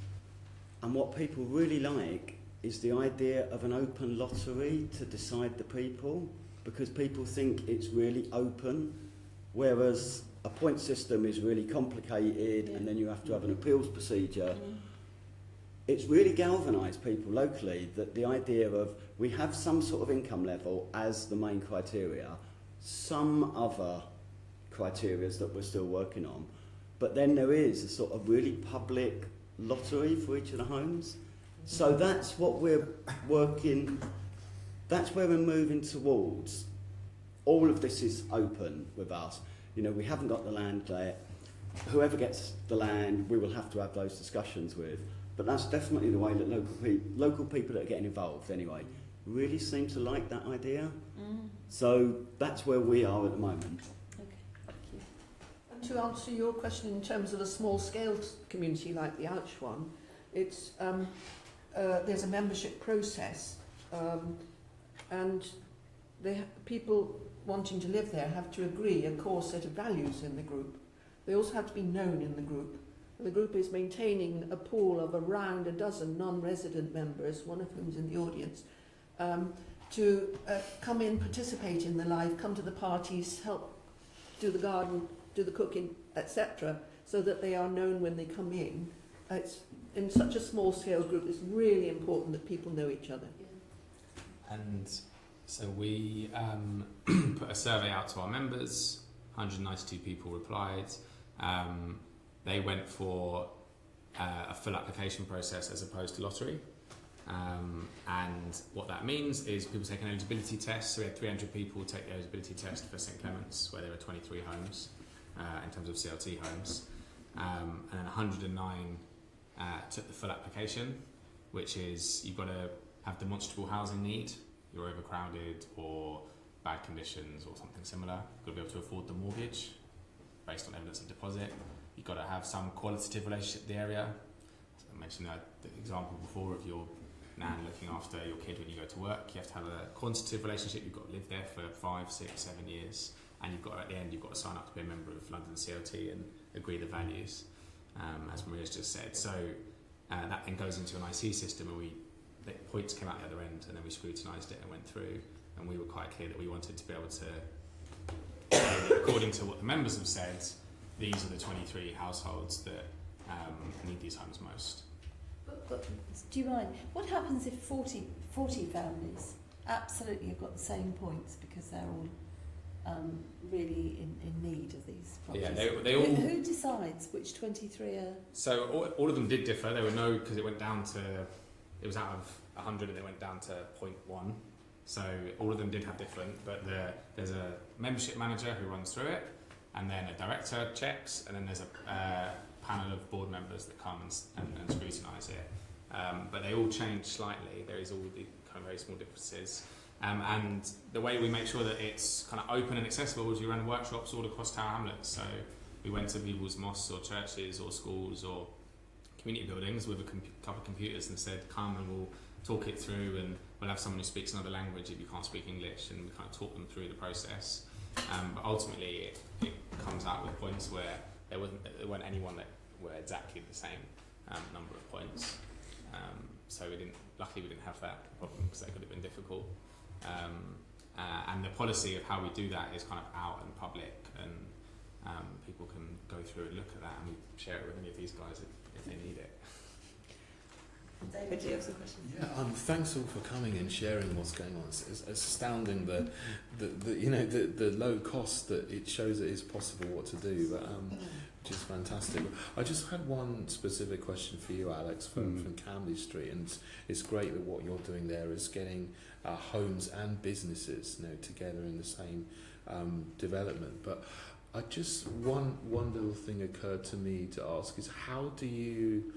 And what people really like is the idea of an open lottery to decide the people, because people think it's really open, whereas a point system is really complicated and then you have to have an appeals procedure. It's really galvanised people locally that the idea of we have some sort of income level as the main criteria, some other criteria that we're still working on, but then there is a sort of really public lottery for each of the homes. So that's what we're working, that's where we're moving towards. All of this is open with us. You know, we haven't got the land yet. Whoever gets the land, we will have to have those discussions with. But that's definitely the way that local people that are getting involved anyway, really seem to like that idea. Mm. So that's where we are at the moment. Okay, thank you. And to answer your question in terms of a small-scale community like the Ouch one, it's there's a membership process, and people wanting to live there have to agree a core set of values in the group. They also have to be known in the group. The group is maintaining a pool of around a dozen non-resident members, one of whom is in the audience, to come in, participate in the life, come to the parties, help do the garden, do the cooking, etc., so that they are known when they come in. It's, in such a small-scale group, it's really important that people know each other. And so we put a survey out to our members. 192 people replied. They went for a full application process as opposed to lottery. And what that means is people take an eligibility test. So we had 300 people take the eligibility test for St Clement's, where there were 23 homes in terms of CLT homes. And then 109 took the full application, which is you've got to have demonstrable housing need. You're overcrowded or bad conditions or something similar. You've got to be able to afford the mortgage based on evidence of deposit. You've got to have some qualitative relationship with the area. So I mentioned the example before of your nan looking after your kid when you go to work. You have to have a quantitative relationship. You've got to live there for 5, 6, 7 years, and you've got at the end you've got to sign up to be a member of London CLT and agree the values, as Maria's just said. So that then goes into an IC system, and the points came out the other end, and then we scrutinised it and went through, and we were quite clear that we wanted to be able to, according to what the members have said, these are the 23 households that need these homes most. But do you mind? What happens if 40 families absolutely have got the same points because they're all really in need of these properties? Yeah, they all. Who decides which 23 are? So all of them did differ. There were no, because it went down to, it was out of 100 and it went down to 0.1. So all of them did have different, but there's a membership manager who runs through it, and then a director checks, and then there's a panel of board members that come and scrutinise it. But they all change slightly. There is all the kind of very small differences. And the way we make sure that it's kind of open and accessible is we run workshops all across Tower Hamlets. So we went to people's mosques or churches or schools or community buildings with a couple of computers and said, come and we'll talk it through, and we'll have someone who speaks another language if you can't speak English, and we kind of talk them through the process. But ultimately it comes out with points where there weren't anyone that were exactly the same number of points. So luckily we didn't have that problem, because that could have been difficult. And the policy of how we do that is kind of out and public, and people can go through and look at that, and we share it with any of these guys if they need it. David, do you have some questions? Yeah, thanks all for coming and sharing what's going on. It's astounding the low cost that it shows it is possible what to do, but which is fantastic. I just had one specific question for you, Alex, from Camley Street, and it's great that what you're doing there is getting homes and businesses together in the same development. But I just one little thing occurred to me to ask is, how do you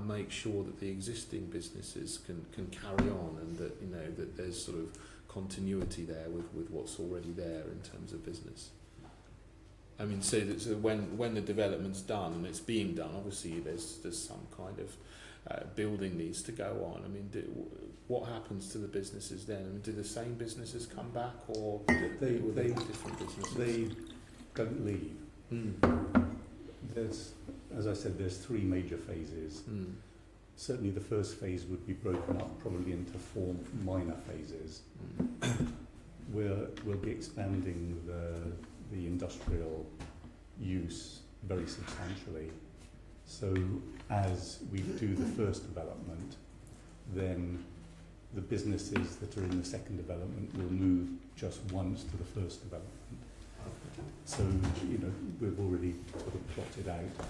make sure that the existing businesses can carry on, and that that there's sort of continuity there with what's already there in terms of business? I mean, so when the development's done and it's being done, obviously there's some kind of building needs to go on. I mean, what happens to the businesses then? I mean, do the same businesses come back, or they different businesses? They don't leave. There's, as I said, there's 3 major phases. Certainly the first phase would be broken up probably into 4 minor phases. We'll be expanding the industrial use very substantially. So as we do the first development, then the businesses that are in the second development will move just once to the first development. So, we've already sort of plotted out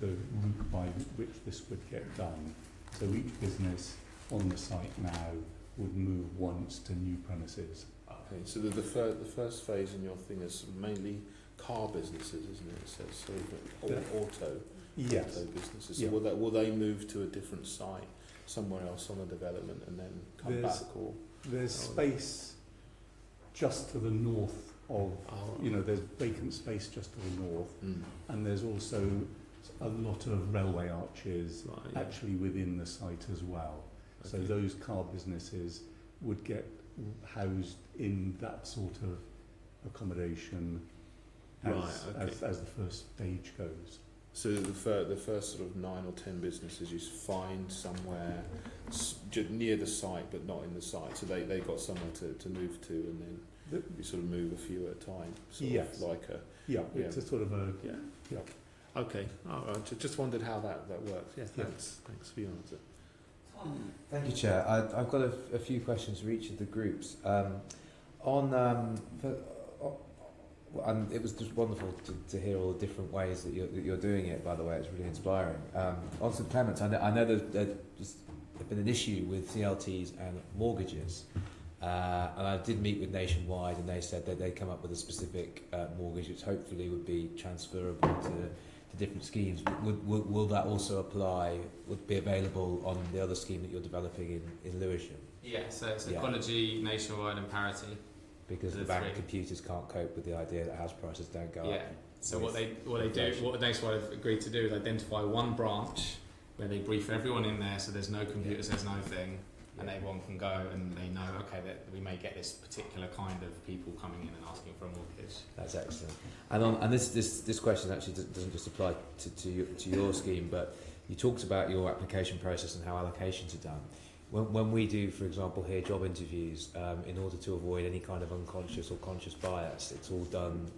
the route by which this would get done. So each business on the site now would move once to new premises. Okay, so the first phase in your thing is mainly car businesses, isn't it? It says auto businesses. So will they move to a different site somewhere else on the development and then come back, or? There's space just to the north of, there's vacant space just to the north, and there's also a lot of railway arches actually within the site as well. So those car businesses would get housed in that sort of accommodation as the first stage goes. So the first sort of 9 or 10 businesses you find somewhere near the site but not in the site, so they got somewhere to move to, and then you sort of move a few at a time, Yes. It's a sort of a Okay, I just wondered how that works. Yeah, thanks for your answer. Thank you, Chair. I've got a few questions for each of the groups. And it was just wonderful to hear all the different ways that you're doing it, by the way. It's really inspiring. On St Clements, I know there's been an issue with CLTs and mortgages. And I did meet with Nationwide, and they said that they'd come up with a specific mortgage which hopefully would be transferable to different schemes. Will that also apply, would be available on the other scheme that you're developing in Lewisham? Yeah, so it's Ecology, Nationwide and Parity. Because the bank computers can't cope with the idea that house prices don't go up. Yeah. So what Nationwide have agreed to do is identify one branch where they brief everyone in there, so there's no computers, there's no thing, and everyone can go and they know, okay, that we may get this particular kind of people coming in and asking for a mortgage. That's excellent. And this question actually doesn't just apply to your scheme, but you talked about your application process and how allocations are done. When we do, for example, here job interviews, in order to avoid any kind of unconscious or conscious bias, it's all done.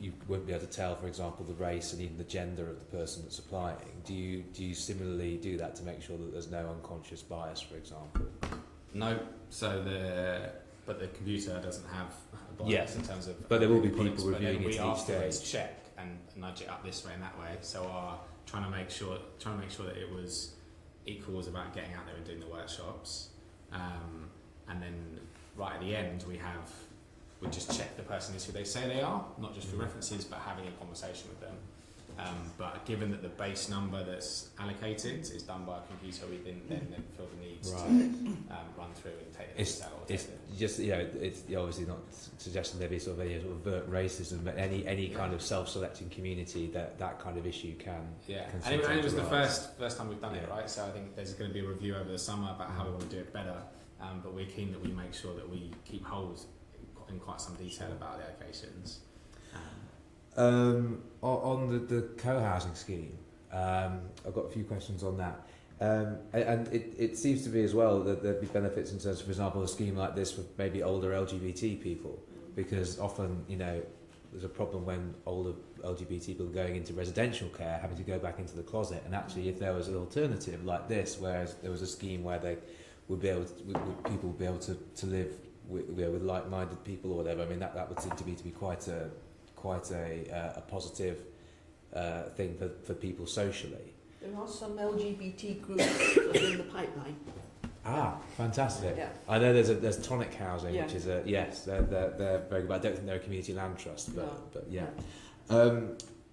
You won't be able to tell, for example, the race and even the gender of the person that's applying. Do you similarly do that to make sure that there's no unconscious bias, for example? No. So the computer doesn't have a bias in terms of. But there will be people points, reviewing it at each stage. Check and nudge it up this way and that way. So trying to make sure that it was equal was about getting out there and doing the workshops, and then right at the end we just check the person is who they say they are, not just through references but having a conversation with them. But given that the base number that's allocated is done by a computer, we then feel the need to run through and take the detail. It's just, it's obviously not suggesting there be sort of any sort of overt racism, but any kind of self-selecting community that kind of issue can. Yeah, and it was the first time we've done it, right? So I think there's going to be a review over the summer about how we want to do it better. But we're keen that we make sure that we keep hold in quite some detail about the allocations. On the co-housing scheme, I've got a few questions on that. And it seems to be as well that there'd be benefits in terms of, for example, a scheme like this with maybe older LGBT people, because often, there's a problem when older LGBT people are going into residential care, having to go back into the closet. And actually, if there was an alternative like this, whereas there was a scheme where they would be able to, people would be able to live with like-minded people or whatever, I mean, that would seem to be quite a positive thing for people socially. There are some LGBT groups in the pipeline. Fantastic. Yeah. I know there's Tonic Housing, which is they're very good, but I don't think they're a community land trust, but yeah.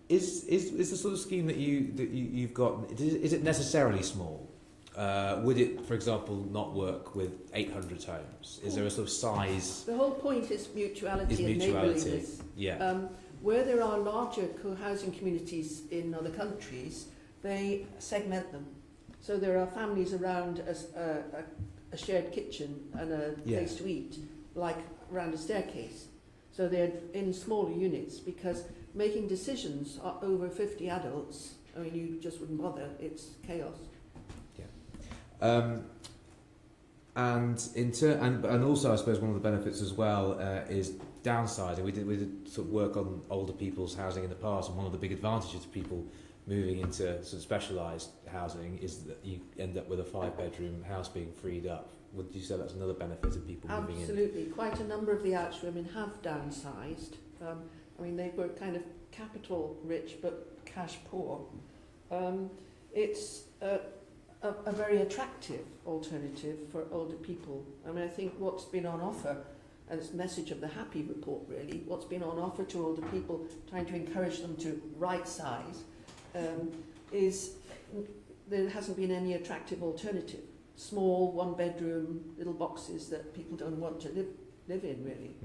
Is the sort of scheme that you've got, is it necessarily small? Would it, for example, not work with 800 homes? Is there a sort of size? The whole point is mutuality and neighbourliness. Yeah. Where there are larger co-housing communities in other countries, they segment them. So there are families around a shared kitchen and a place to eat, like around a staircase. So they're in smaller units, because making decisions are over 50 adults, I mean, you just wouldn't bother. It's chaos. And also, I suppose one of the benefits as well is downsizing. We did sort of work on older people's housing in the past, and one of the big advantages of people moving into sort of specialised housing is that you end up with a 5-bedroom house being freed up. Would you say that's another benefit of people moving in? Absolutely. Quite a number of the Arch women have downsized. I mean, they were kind of capital rich but cash poor. It's a very attractive alternative for older people. I mean, I think what's been on offer, and it's the message of the Happy Report really, what's been on offer to older people, trying to encourage them to right size, is there hasn't been any attractive alternative. small one-bedroom little boxes that people don't want to live in, really.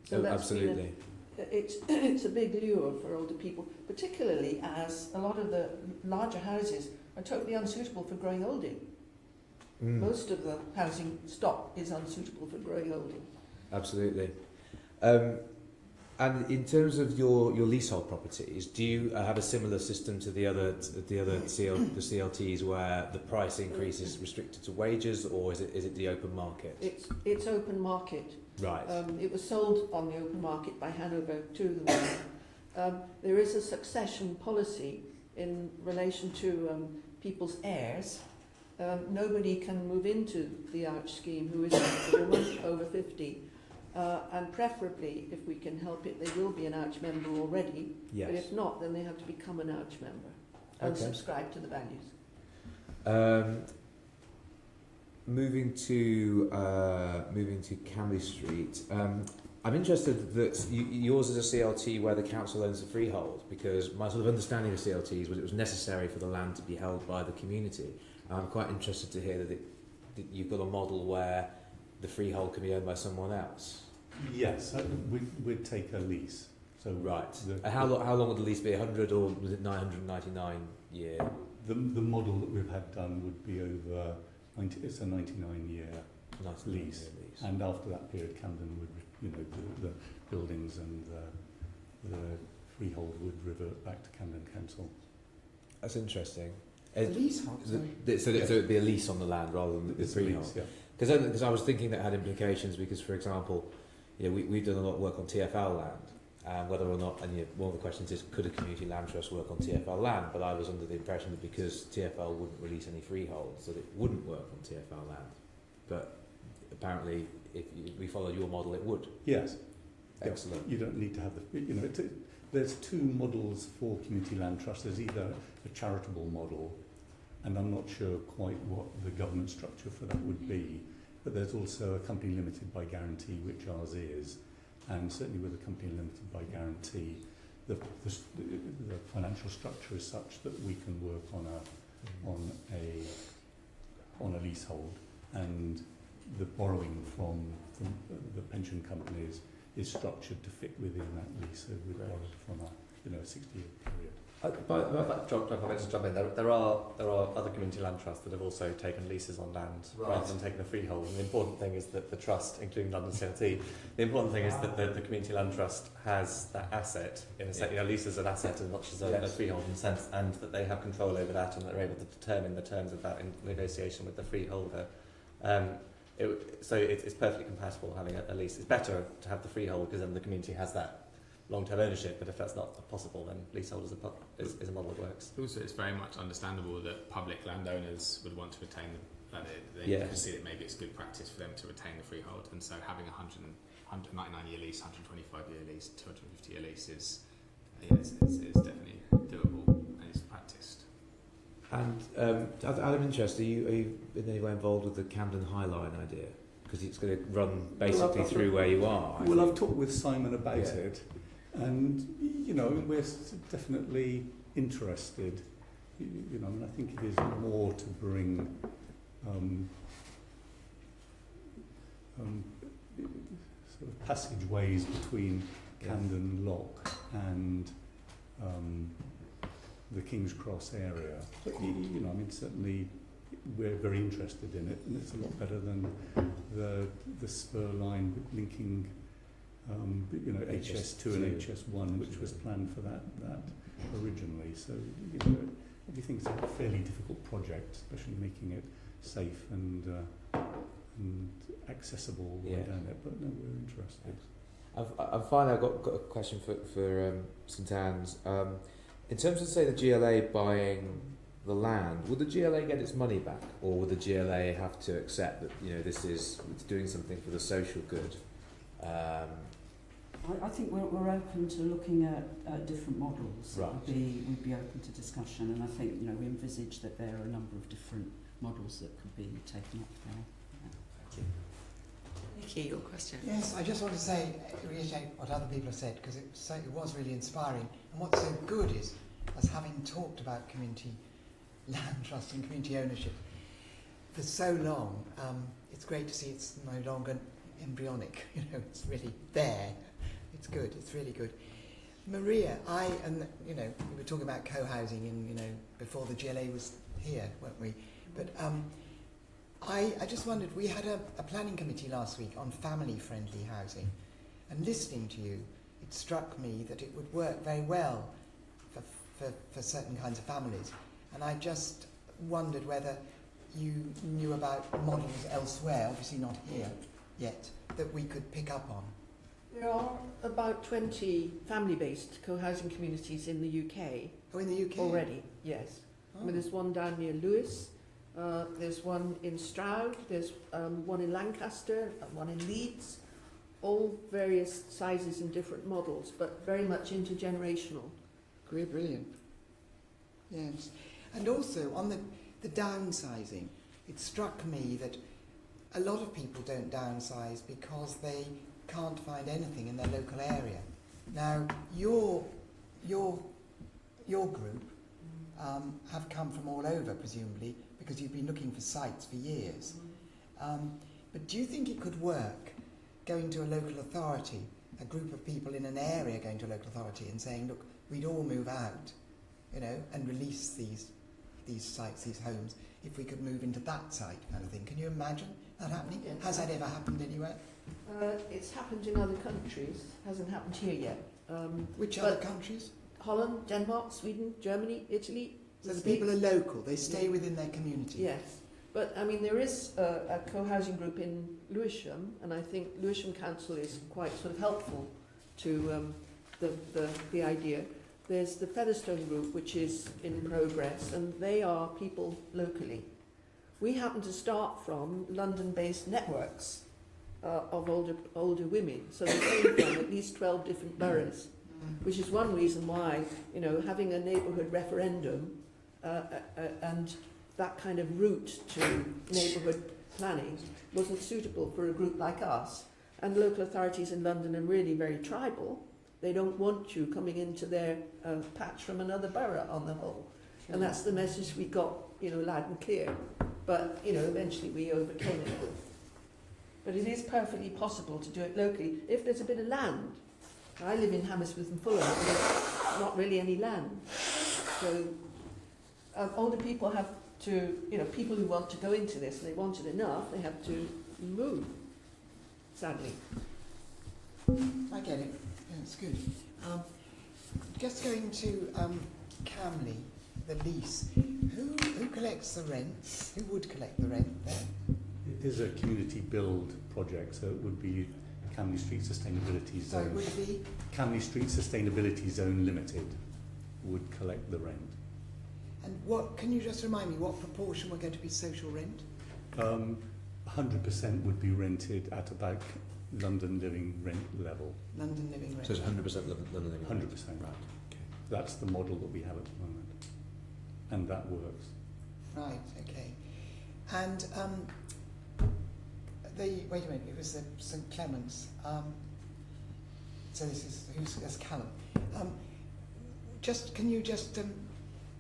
So that's been Absolutely. it's a big lure for older people, particularly as a lot of the larger houses are totally unsuitable for growing old in. Most of the housing stock is unsuitable for growing old in. Absolutely. And in terms of your leasehold properties, do you have a similar system to the CLTs where the price increase is restricted to wages, or is it the open market? It's open market. Right. It was sold on the open market by Hanover to the women. There is a succession policy in relation to people's heirs. Nobody can move into the Arch scheme who is a woman over 50. And preferably, if we can help it, they will be an Arch member already. Yes. But if not, then they have to become an Arch member and subscribe to the values. Moving to Camley Street, I'm interested that yours is a CLT where the council owns the freehold, because my sort of understanding of CLTs was it was necessary for the land to be held by the community. And I'm quite interested to hear that you've got a model where the freehold can be owned by someone else. Yes, we'd take a lease. So right. How long would the lease be? 100 or was it 999 year? The model that we've had done would be over 90. It's a 99-year lease, and after that period, Camden would, the buildings and the freehold would revert back to Camden Council. That's interesting. The leasehold. So it'd be a lease on the land rather than the freehold. Yeah. Because I was thinking that had implications because, for example, we've done a lot of work on TfL land, whether or not, and one of the questions is, could a community land trust work on TfL land? But I was under the impression that because TfL wouldn't release any freeholds, that it wouldn't work on TfL land. But apparently, if we followed your model, it would. Yes. Excellent. You don't need to have there's two models for community land trust. There's either a charitable model, and I'm not sure quite what the governance structure for that would be, but there's also a company limited by guarantee, which ours is, and certainly with a company limited by guarantee, the financial structure is such that we can work on a leasehold, and the borrowing from the pension companies is structured to fit within that lease. So we're borrowed from a 60-year period. If I just jump in, there are other community land trusts that have also taken leases on land rather than taking a freehold. And the important thing is that the trust, including London CLT, the important thing is that the community land trust has that asset in a sense. Leases an asset as much as a freehold in a sense, and that they have control over that, and they're able to determine the terms of that in negotiation with the freeholder. So it's perfectly compatible having a lease. It's better to have the freehold because then the community has that long-term ownership, but if that's not possible, then leasehold is a model that works. Also, it's very much understandable that public landowners would want to retain they can see that maybe it's good practice for them to retain the freehold, and so having a 199-year lease, 125-year lease, 250-year lease is definitely doable and it's practiced. And out of interest, are you in any way involved with the Camden High Line idea? Because it's going to run basically through where you are. I've talked with Simon about it, and we're definitely interested. And I think it is more to bring sort of passageways between Camden Lock and the King's Cross area. But certainly we're very interested in it, and it's a lot better than the spur line linking HS2 and HS1, which was planned for that originally. So everything's a fairly difficult project, especially making it safe and accessible all the way down it. But no, we're interested. And finally, I've got a question for St Anne's. In terms of, say, the GLA buying the land, would the GLA get its money back, or would the GLA have to accept that it's doing something for the social good? I think we're open to looking at different models. Right. We'd be open to discussion, and I think we envisage that there are a number of different models that could be taken up there. Thank you. Nikki, your question. Yes, I just want to reiterate what other people have said, because it was really inspiring. And what's so good is, as having talked about community land trust and community ownership, for so long. It's great to see it's no longer embryonic. You know, it's really there. It's good. It's really good. Maria, we were talking about co-housing, and before the GLA was here, weren't we? But I just wondered. We had a planning committee last week on family-friendly housing, and listening to you, it struck me that it would work very well for certain kinds of families. And I just wondered whether you knew about models elsewhere, obviously not here yet, that we could pick up on. There are about 20 family-based co-housing communities in the UK. Oh, in the UK? Already, yes. Oh. I mean, there's one down near Lewes, there's one in Stroud, there's one in Lancaster, one in Leeds, all various sizes and different models, but very much intergenerational. Great, brilliant. Yes. And also, on the downsizing, it struck me that a lot of people don't downsize because they can't find anything in their local area. Now, your group have come from all over, presumably, because you've been looking for sites for years. But do you think it could work, going to a local authority, a group of people in an area going to a local authority and saying, look, we'd all move out, and release these sites, these homes, if we could move into that site kind of thing? Can you imagine that happening? Yes. Has that ever happened anywhere? It's happened in other countries, hasn't happened here yet. Which other countries? Holland, Denmark, Sweden, Germany, Italy. So the people are local, they stay within their community? Yes. But, I mean, there is a co-housing group in Lewisham, and I think Lewisham Council is quite sort of helpful to the idea. There's the Featherstone group, which is in progress, and they are people locally. We happen to start from London-based networks of older women, so they came from at least 12 different boroughs, which is one reason why, having a neighbourhood referendum and that kind of route to neighbourhood planning wasn't suitable for a group like us. And local authorities in London are really very tribal. They don't want you coming into their patch from another borough on the whole. And that's the message we got, loud and clear. But, eventually we overcame it. But it is perfectly possible to do it locally if there's a bit of land. I live in Hammersmith and Fulham, and there's not really any land. So older people have to, people who want to go into this, and they want it enough, they have to move, sadly. I get it. Yeah, it's good. Just going to Camley, the lease. Who collects the rent? Who would collect the rent there? It is a community build project, so it would be Camley Street Sustainability So Zone. it would be? Camley Street Sustainability Zone Limited would collect the rent. And can you just remind me what proportion were going to be social rent? 100% would be rented at about London living rent level. London living rent. So it's 100% London living. 100%. Right. Okay. That's the model that we have at the moment, and that works. Right, okay. And wait a minute, it was St Clement's. So that's Calum. Can you just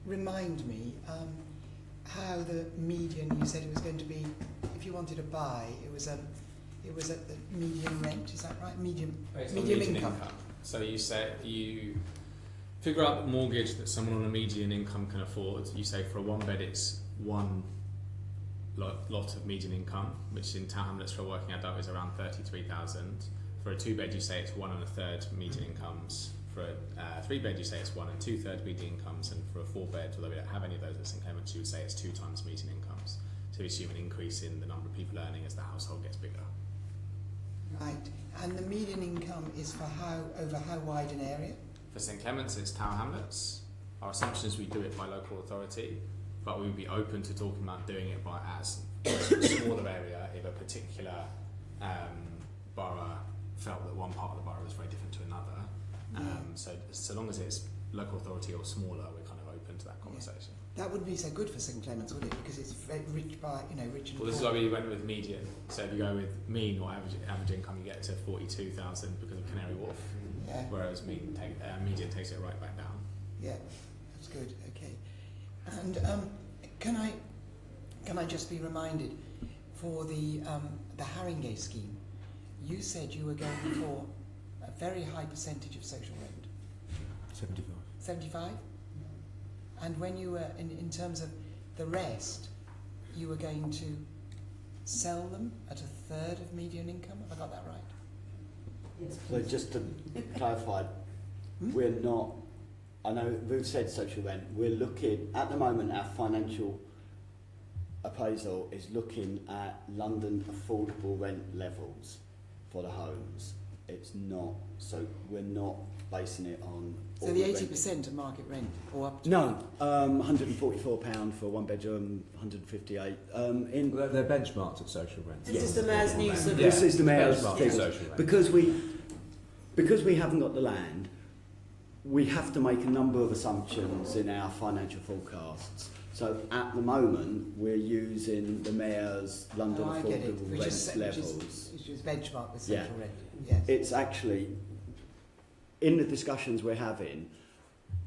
remind me how the median, you said it was going to be, if you wanted to buy, it was at the median rent, is that right? Medium income. So you figure out the mortgage that someone on a median income can afford. You say for a one bed it's one lot of median income, which in town hamlets for a working adult is around 33,000. For a 2-bed you say it's 1 1/3 median incomes. For a 3-bed you say it's 1 2/3 median incomes, and for a 4-bed, although we don't have any of those at St Clement's, you would say it's 2 times median incomes. So we assume an increase in the number of people earning as the household gets bigger. Right, and the median income is for over how wide an area? For St Clement's it's town hamlets. Our assumption is we do it by local authority, but we would be open to talking about doing it by as a smaller area if a particular borough felt that one part of the borough was very different to another. So long as it's local authority or smaller, we're kind of open to that conversation. That wouldn't be so good for St Clement's, would it? Because it's very rich by, rich and Well, this is why we went with median. So if you go with mean or average income, you get to 42,000 because of Canary Wharf. Yeah. Whereas median takes it right back down. Yeah, that's good. Okay. And can I can I just be reminded, for the Haringey scheme, you said you were going for a very high percentage of social rent. 75. 75? And when you were, in terms of the rest, you were going to sell them at a third of median income? Have I got that right? Yes, So just to clarify, we're not, I know Ruth said social rent, we're looking, at the moment our financial appraisal is looking at London affordable rent levels for the homes. It's not, so we're not basing it on... So the 80% of market rent, or up to... No, £144 for one bedroom, 158. Well, they're benchmarked at social rent. This is the Mayor's new sort of... This is the Mayor's benchmarked thing. at social rent. Because we haven't got the land, we have to make a number of assumptions in our financial forecasts. So at the moment, we're using the Mayor's London affordable rent levels. Which is benchmarked with central rent. Yes. It's actually, in the discussions we're having,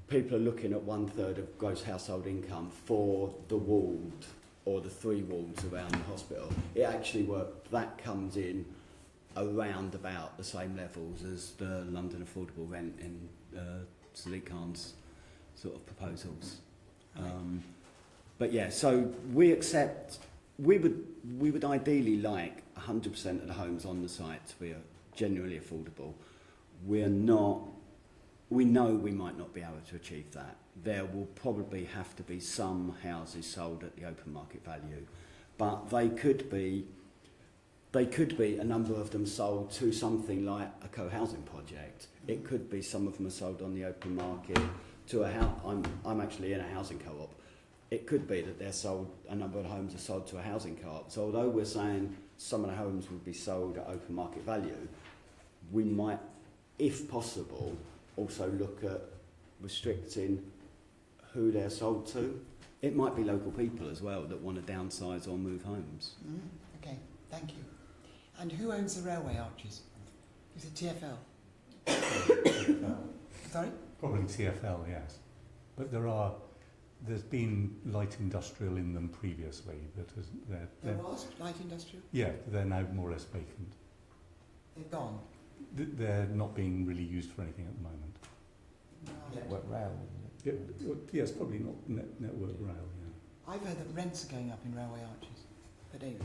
people are looking at 1/3 of gross household income for the ward or the 3 wards around the hospital. It actually that comes in around about the same levels as the London affordable rent in Sadiq Khan's sort of proposals. But yeah, so we would ideally like 100% of the homes on the site to be genuinely affordable. We know we might not be able to achieve that. There will probably have to be some houses sold at the open market value, but they could be a number of them sold to something like a co-housing project. It could be some of them are sold on the open market to a house. I'm actually in a housing co-op. It could be that a number of homes are sold to a housing co-op. So although we're saying some of the homes would be sold at open market value, we might, if possible, also look at restricting who they're sold to. It might be local people as well that want to downsize or move homes. Okay, thank you. And who owns the railway arches? Is it TfL? Sorry? Probably TfL, yes. But there's been light industrial in them previously. There was light industrial? Yeah, they're now more or less vacant. They've gone? They're not being really used for anything at the moment. Network rail, isn't it? Yes, probably not network rail, yeah. I've heard that rents are going up in railway arches. But anyway,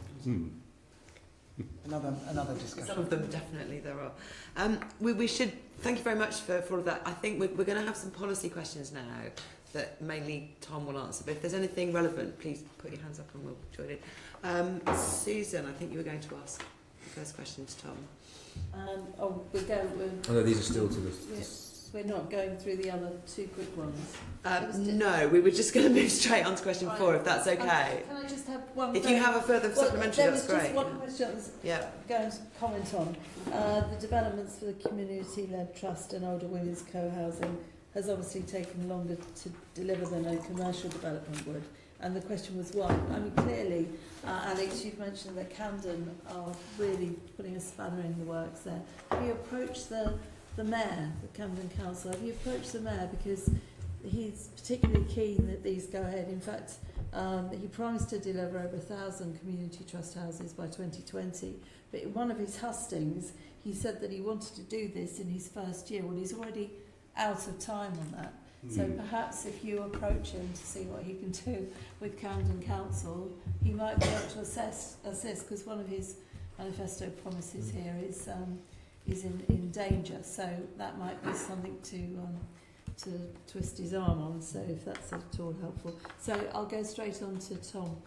another discussion. Some of them definitely there are. We should thank you very much for all of that. I think we're going to have some policy questions now that mainly Tom will answer. But if there's anything relevant, please put your hands up and we'll join in. Susan, I think you were going to ask the first question to Tom. These are still to the... We're not going through the other 2 quick ones. No, we were just going to move straight on to question 4, if that's okay. Can I just have one? If you have a further supplementary, that's great. There was just one question I was going to comment on. The developments for the community-led trust and older women's co-housing has obviously taken longer to deliver than a commercial development would. And the question was why? I mean, clearly, Alex, you've mentioned that Camden are really putting a spanner in the works there. Have you approached the Mayor, the Camden Council, have you approached the Mayor because he's particularly keen that these go ahead? In fact, he promised to deliver over 1,000 community trust houses by 2020, but in one of his hustings, he said that he wanted to do this in his first year. Well, he's already out of time on that. So perhaps if you approach him to see what he can do with Camden Council, he might be able to assist, because one of his manifesto promises here is in danger. So that might be something to twist his arm on, so if that's at all helpful. So I'll go straight on to Tom.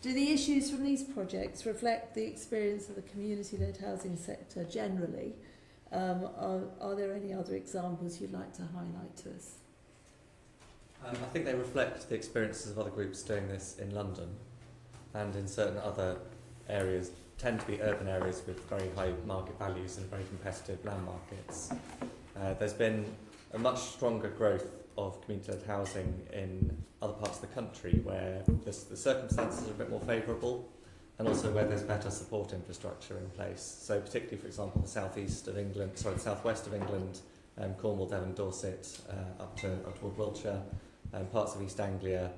Do the issues from these projects reflect the experience of the community-led housing sector generally? Are there any other examples you'd like to highlight to us? I think they reflect the experiences of other groups doing this in London and in certain other areas, tend to be urban areas with very high market values and very competitive land markets. There's been a much stronger growth of community-led housing in other parts of the country where the circumstances are a bit more favourable, and also where there's better support infrastructure in place. So particularly, for example, the southwest of England, Cornwall, Devon, Dorset, up toward Wiltshire, parts of East Anglia,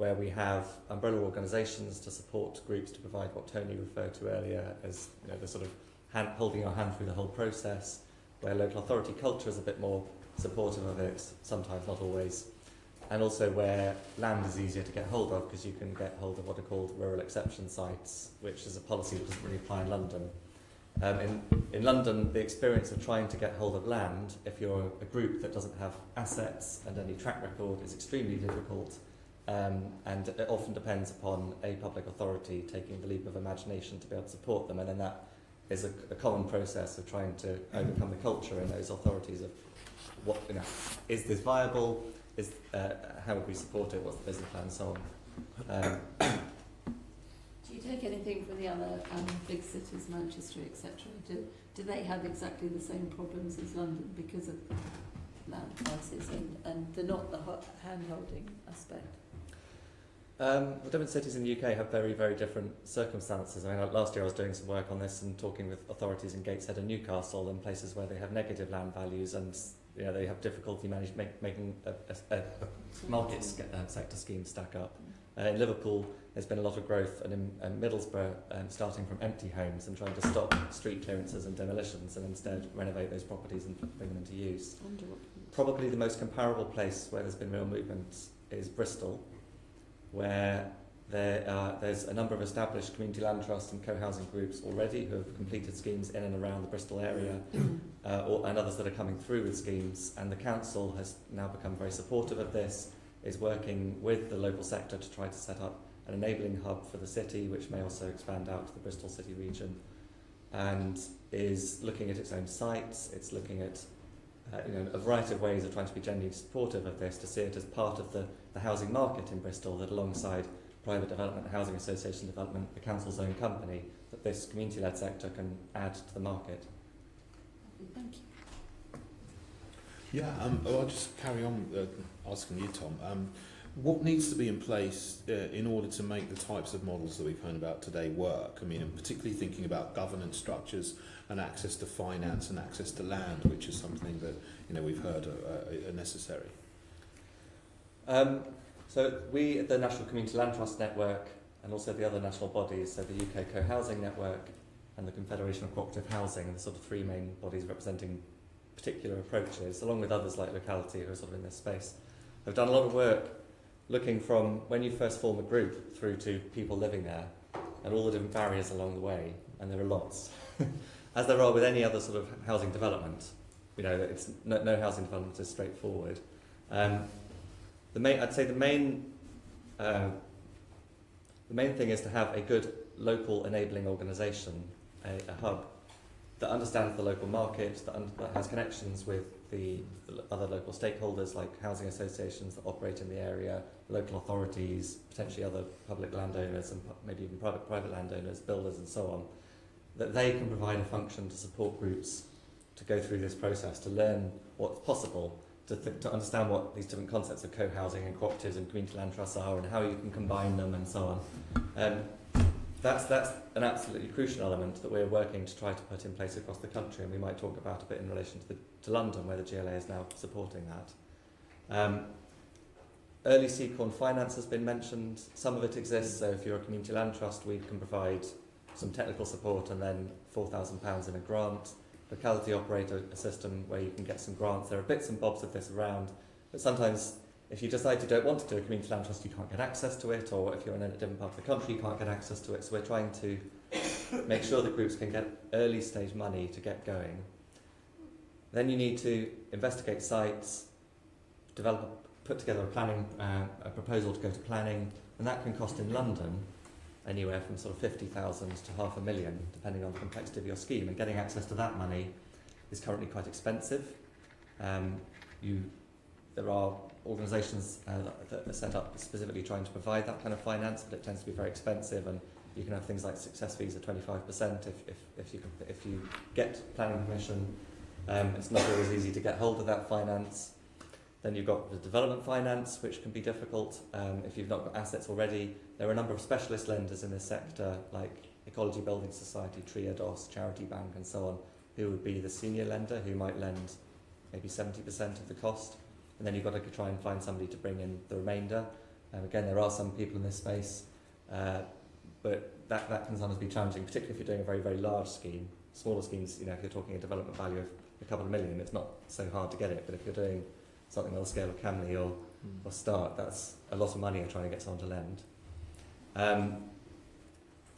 where we have umbrella organisations to support groups to provide what Tony referred to earlier as the sort of holding our hand through the whole process, where local authority culture is a bit more supportive of it, sometimes, not always, and also where land is easier to get hold of because you can get hold of what are called rural exception sites, which is a policy that doesn't really apply in London. In London, the experience of trying to get hold of land, if you're a group that doesn't have assets and any track record, is extremely difficult, and it often depends upon a public authority taking the leap of imagination to be able to support them, and then that is a common process of trying to overcome the culture in those authorities of what, is this viable, how would we support it, what's the business plan, and so on. Do you take anything from the other big cities, Manchester, etc.? Do they have exactly the same problems as London because of land prices and not the hand-holding aspect? The different cities in the UK have very, very different circumstances. I mean, last year I was doing some work on this and talking with authorities in Gateshead and Newcastle and places where they have negative land values and they have difficulty making a market sector scheme stack up. In Liverpool, there's been a lot of growth, and in Middlesbrough, starting from empty homes and trying to stop street clearances and demolitions and instead renovate those properties and bring them into use. Probably the most comparable place where there's been real movement is Bristol, where there's a number of established community land trusts and co-housing groups already who have completed schemes in and around the Bristol area, and others that are coming through with schemes, and the council has now become very supportive of this, is working with the local sector to try to set up an enabling hub for the city, which may also expand out to the Bristol city region, and is looking at its own sites. It's looking at a variety of ways of trying to be genuinely supportive of this, to see it as part of the housing market in Bristol, that alongside private development, housing association development, the council's own company, that this community-led sector can add to the market. Thank you. Yeah, I'll just carry on asking you, Tom. What needs to be in place in order to make the types of models that we've heard about today work? I mean, I'm particularly thinking about governance structures and access to finance and access to land, which is something that we've heard are necessary. So we at the National Community Land Trust Network, and also the other national bodies, so the UK Co-Housing Network and the Confederation of Cooperative Housing, the sort of three main bodies representing particular approaches, along with others like Locality who are sort of in this space, have done a lot of work looking from when you first form a group through to people living there and all the different barriers along the way, and there are lots, as there are with any other sort of housing development. It's no housing development is straightforward. I'd say the main thing is to have a good local enabling organisation, a hub that understands the local market, that has connections with the other local stakeholders like housing associations that operate in the area, local authorities, potentially other public landowners and maybe even private landowners, builders and so on, that they can provide a function to support groups to go through this process, to learn what's possible, to understand what these different concepts of co-housing and cooperatives and community land trusts are and how you can combine them and so on. That's an absolutely crucial element that we're working to try to put in place across the country, and we might talk about a bit in relation to London, where the GLA is now supporting that. Early seed corn finance has been mentioned. Some of it exists, so if you're a community land trust, we can provide some technical support and then £4,000 in a grant. Locality operate a system where you can get some grants. There are bits and bobs of this around, but sometimes if you decide you don't want to do a community land trust, you can't get access to it, or if you're in a different part of the country, you can't get access to it. So we're trying to make sure that groups can get early stage money to get going. Then you need to investigate sites, put together a proposal to go to planning, and that can cost in London anywhere from sort of 50,000 to £500,000, depending on the complexity of your scheme. And getting access to that money is currently quite expensive. There are organisations that are set up specifically trying to provide that kind of finance, but it tends to be very expensive, and you can have things like success fees of 25% if you get planning permission. It's not always easy to get hold of that finance. Then you've got the development finance, which can be difficult if you've not got assets already. There are a number of specialist lenders in this sector, like Ecology Building Society, Triodos, Charity Bank, and so on, who would be the senior lender, who might lend maybe 70% of the cost. And then you've got to try and find somebody to bring in the remainder. Again, there are some people in this space, but that can sometimes be challenging, particularly if you're doing a very, very large scheme. Smaller schemes, you know, if you're talking a development value of a couple of million, it's not so hard to get it. But if you're doing something on the scale of Camley or Start, that's a lot of money you're trying to get someone to lend.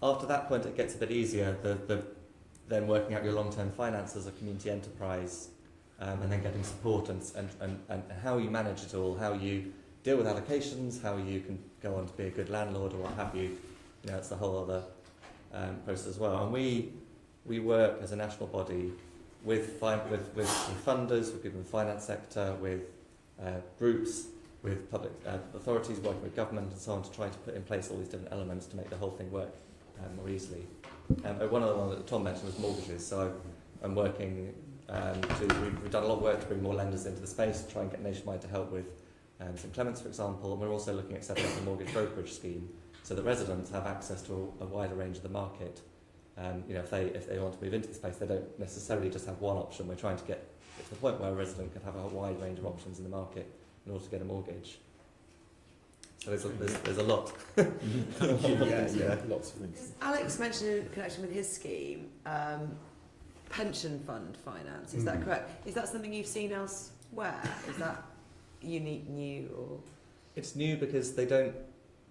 After that point, it gets a bit easier. Then working out your long-term finance as a community enterprise, and then getting support and how you manage it all, how you deal with allocations, how you can go on to be a good landlord or what have you. You know, it's the whole other process as well. And we work as a national body with funders, with people in the finance sector, with groups, with public authorities, working with government and so on, to try to put in place all these different elements to make the whole thing work more easily. One of the ones that Tom mentioned was mortgages. So I'm working we've done a lot of work to bring more lenders into the space, to try and get Nationwide to help with St Clements, for example. And we're also looking at setting up a mortgage brokerage scheme so that residents have access to a wider range of the market. You know, if they want to move into the space, they don't necessarily just have one option. We're trying to get to the point where a resident can have a wide range of options in the market in order to get a mortgage. So there's a lot. yeah, lots of things. Alex mentioned in connection with his scheme, pension fund finance. Is that correct? Is that something you've seen elsewhere? Is that unique, new, or? It's new because they're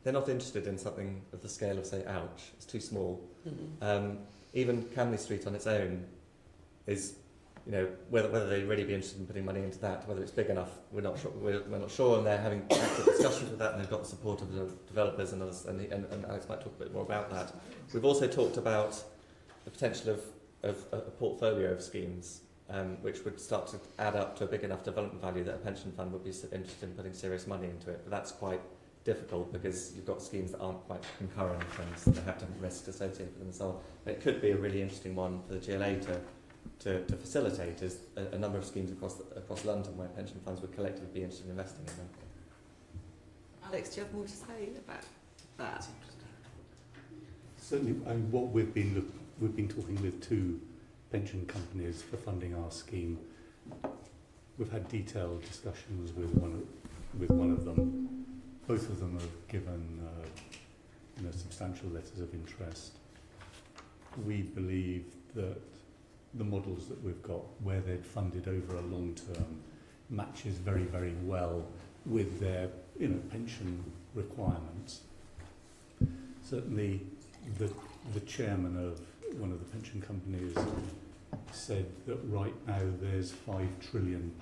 not interested in something of the scale of, say, Ouch. It's too small. Even Camley Street on its own is, you know, whether they'd really be interested in putting money into that, whether it's big enough, we're not sure. We're not sure, and they're having active discussions with that, and they've got the support of the developers and others, and Alex might talk a bit more about that. We've also talked about the potential of a portfolio of schemes, which would start to add up to a big enough development value that a pension fund would be interested in putting serious money into it. But that's quite difficult because you've got schemes that aren't quite concurrent and they have to have risks associated with them and so on. But it could be a really interesting one for the GLA to facilitate, is a number of schemes across London where pension funds would collectively be interested in investing in them. Alex, do you have more to say about that? Certainly, what we've been talking with 2 pension companies for funding our scheme. We've had detailed discussions with one of them. Both of them have given substantial letters of interest. We believe that the models that we've got, where they'd funded over a long term, matches very, very well with their pension requirements. Certainly, the chairman of one of the pension companies said that right now there's £5 trillion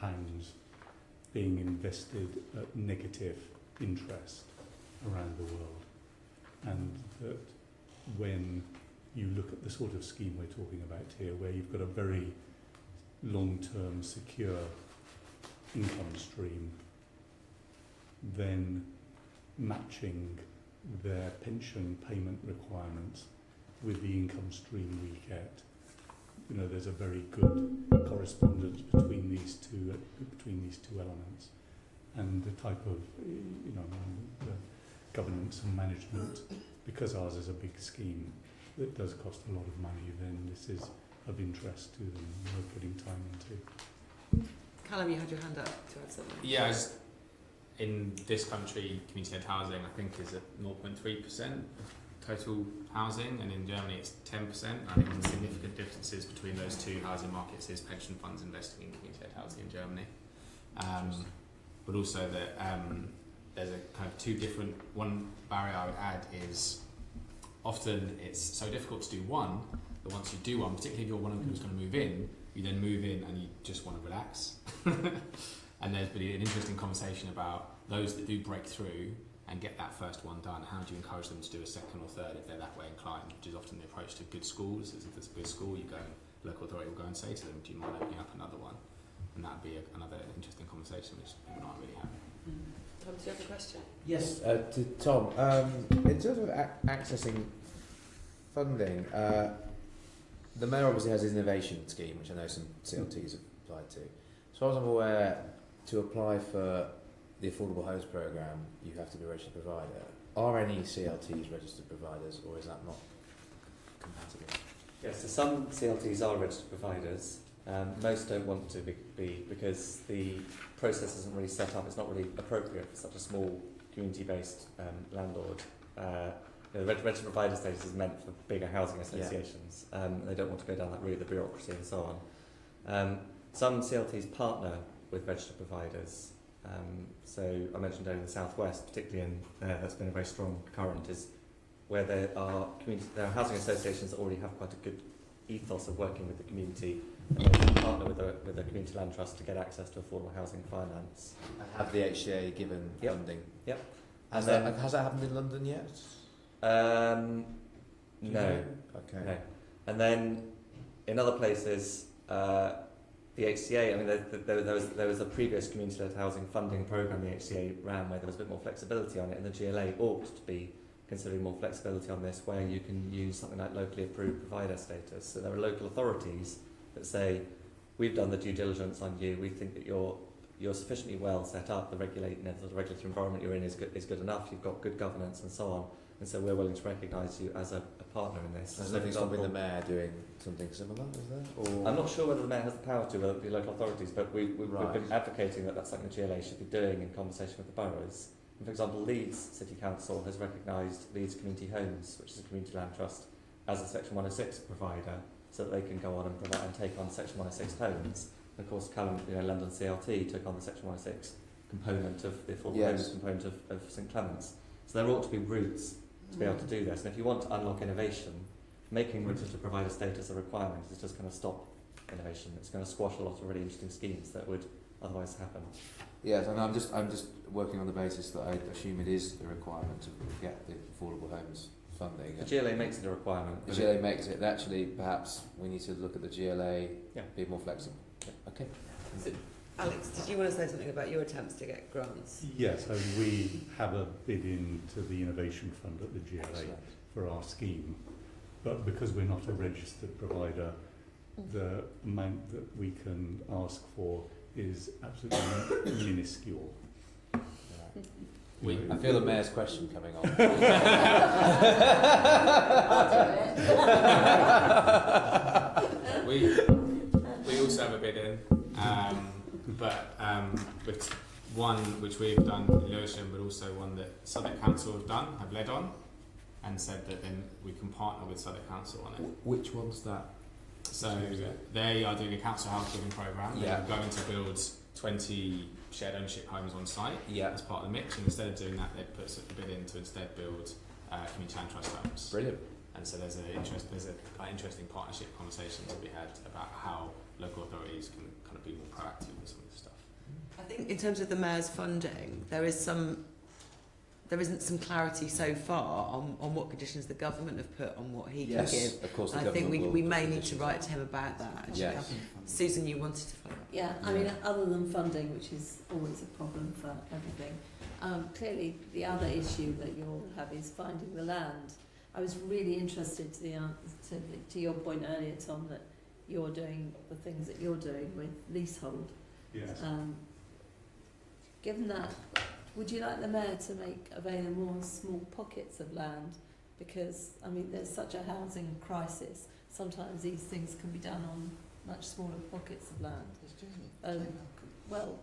being invested at negative interest around the world, and that when you look at the sort of scheme we're talking about here, where you've got a very long-term secure income stream, then matching their pension payment requirements with the income stream we get, there's a very good correspondence between these two elements, and the type of the governance and management. Because ours is a big scheme that does cost a lot of money, then this is of interest to them and we're putting time into. Calum, you had your hand up to add something. Yeah, in this country, community-led housing, I think, is at 0.3% of total housing, and in Germany it's 10%. I think the significant differences between those two housing markets is pension funds investing in community-led housing in Germany. But also that there's a kind of two different, one barrier I would add is often it's so difficult to do one, that once you do one, particularly if you're one of them who's going to move in, you then move in and you just want to relax. And there's been an interesting conversation about those that do break through and get that first one done. How do you encourage them to do a second or third if they're that way inclined, which is often the approach to good schools. Is if there's a good school, local authority will go and say to them, do you mind opening up another one? And that would be another interesting conversation which people aren't really having. Tom, do you have a question? Yes, to Tom. In terms of accessing funding, the Mayor obviously has his innovation scheme, which I know some CLTs have applied to. As far as I'm aware, to apply for the Affordable Homes Programme, you have to be a registered provider. Are any CLTs registered providers, or is that not compatible? Yes, so some CLTs are registered providers. Most don't want to be because the process isn't really set up. It's not really appropriate for such a small community-based landlord. The registered provider status is meant for bigger housing associations. They don't want to go down that route, the bureaucracy and so on. Some CLTs partner with registered providers. So I mentioned earlier in the southwest, particularly in that's been a very strong current, is where there are housing associations that already have quite a good ethos of working with the community, and they can partner with a community land trust to get access to affordable housing finance. Have the HCA given funding? Yep. Has that happened in London yet? No. Okay. No. And then in other places, the HCA, I mean, there was a previous community-led housing funding programme the HCA ran where there was a bit more flexibility on it, and the GLA ought to be considering more flexibility on this, where you can use something like locally approved provider status. So there are local authorities that say, we've done the due diligence on you, we think that you're sufficiently well set up, the regulatory environment you're in is good enough, you've got good governance and so on, and so we're willing to recognise you as a partner in this. There's nothing stopping the mayor doing something similar, is there? Or I'm not sure whether the mayor has the power to, whether it be local authorities, but we've been advocating that that's something the GLA should be doing in conversation with the boroughs. And for example, Leeds City Council has recognised Leeds Community Homes, which is a community land trust, as a Section 106 provider, so that they can go on and provide and take on Section 106 homes. And of course, Calum, London CLT took on the Section 106 component of the affordable homes component of St Clement's. So there ought to be routes to be able to do this. And if you want to unlock innovation, making registered provider status a requirement is just going to stop innovation. It's going to squash a lot of really interesting schemes that would otherwise happen. yes, and I'm just working on the basis that I assume it is the requirement to get the affordable homes funding. The GLA makes it a requirement. The GLA makes it, and actually perhaps we need to look at the GLA, be more flexible. Okay. So, Alex, did you want to say something about your attempts to get grants? Yes, so we have a bid into the Innovation Fund at the GLA Excellent. for our scheme, but because we're not a registered provider, the amount that we can ask for is absolutely minuscule. I feel the mayor's question coming on. We also have a bid in, but with one which we've done in Lewisham, but also one that Southwark Council have led on, and said that then we can partner with Southwark Council on it. Which one's that? So they are doing a council house building programme. They're going to build 20 shared ownership homes on site as part of the mix, and instead of doing that, they put a bid in to instead build community land trust homes. Brilliant. And so there's interesting partnership conversation to be had about how local authorities can kind of be more proactive with some of this stuff. I think in terms of the mayor's funding, there isn't some clarity so far on what conditions the government have put on what he can give. Of course. And I think we may need to write to him about that. Actually. Yes. Susan, you wanted to follow up? Yeah, I mean, other than funding, which is always a problem for everything, clearly the other issue that you'll have is finding the land. I was really interested to your point earlier, Tom, that you're doing the things that you're doing with leasehold. Yes. Given that, would you like the mayor to make available more small pockets of land? Because, I mean, there's such a housing crisis. Sometimes these things can be done on much smaller pockets of land. Well,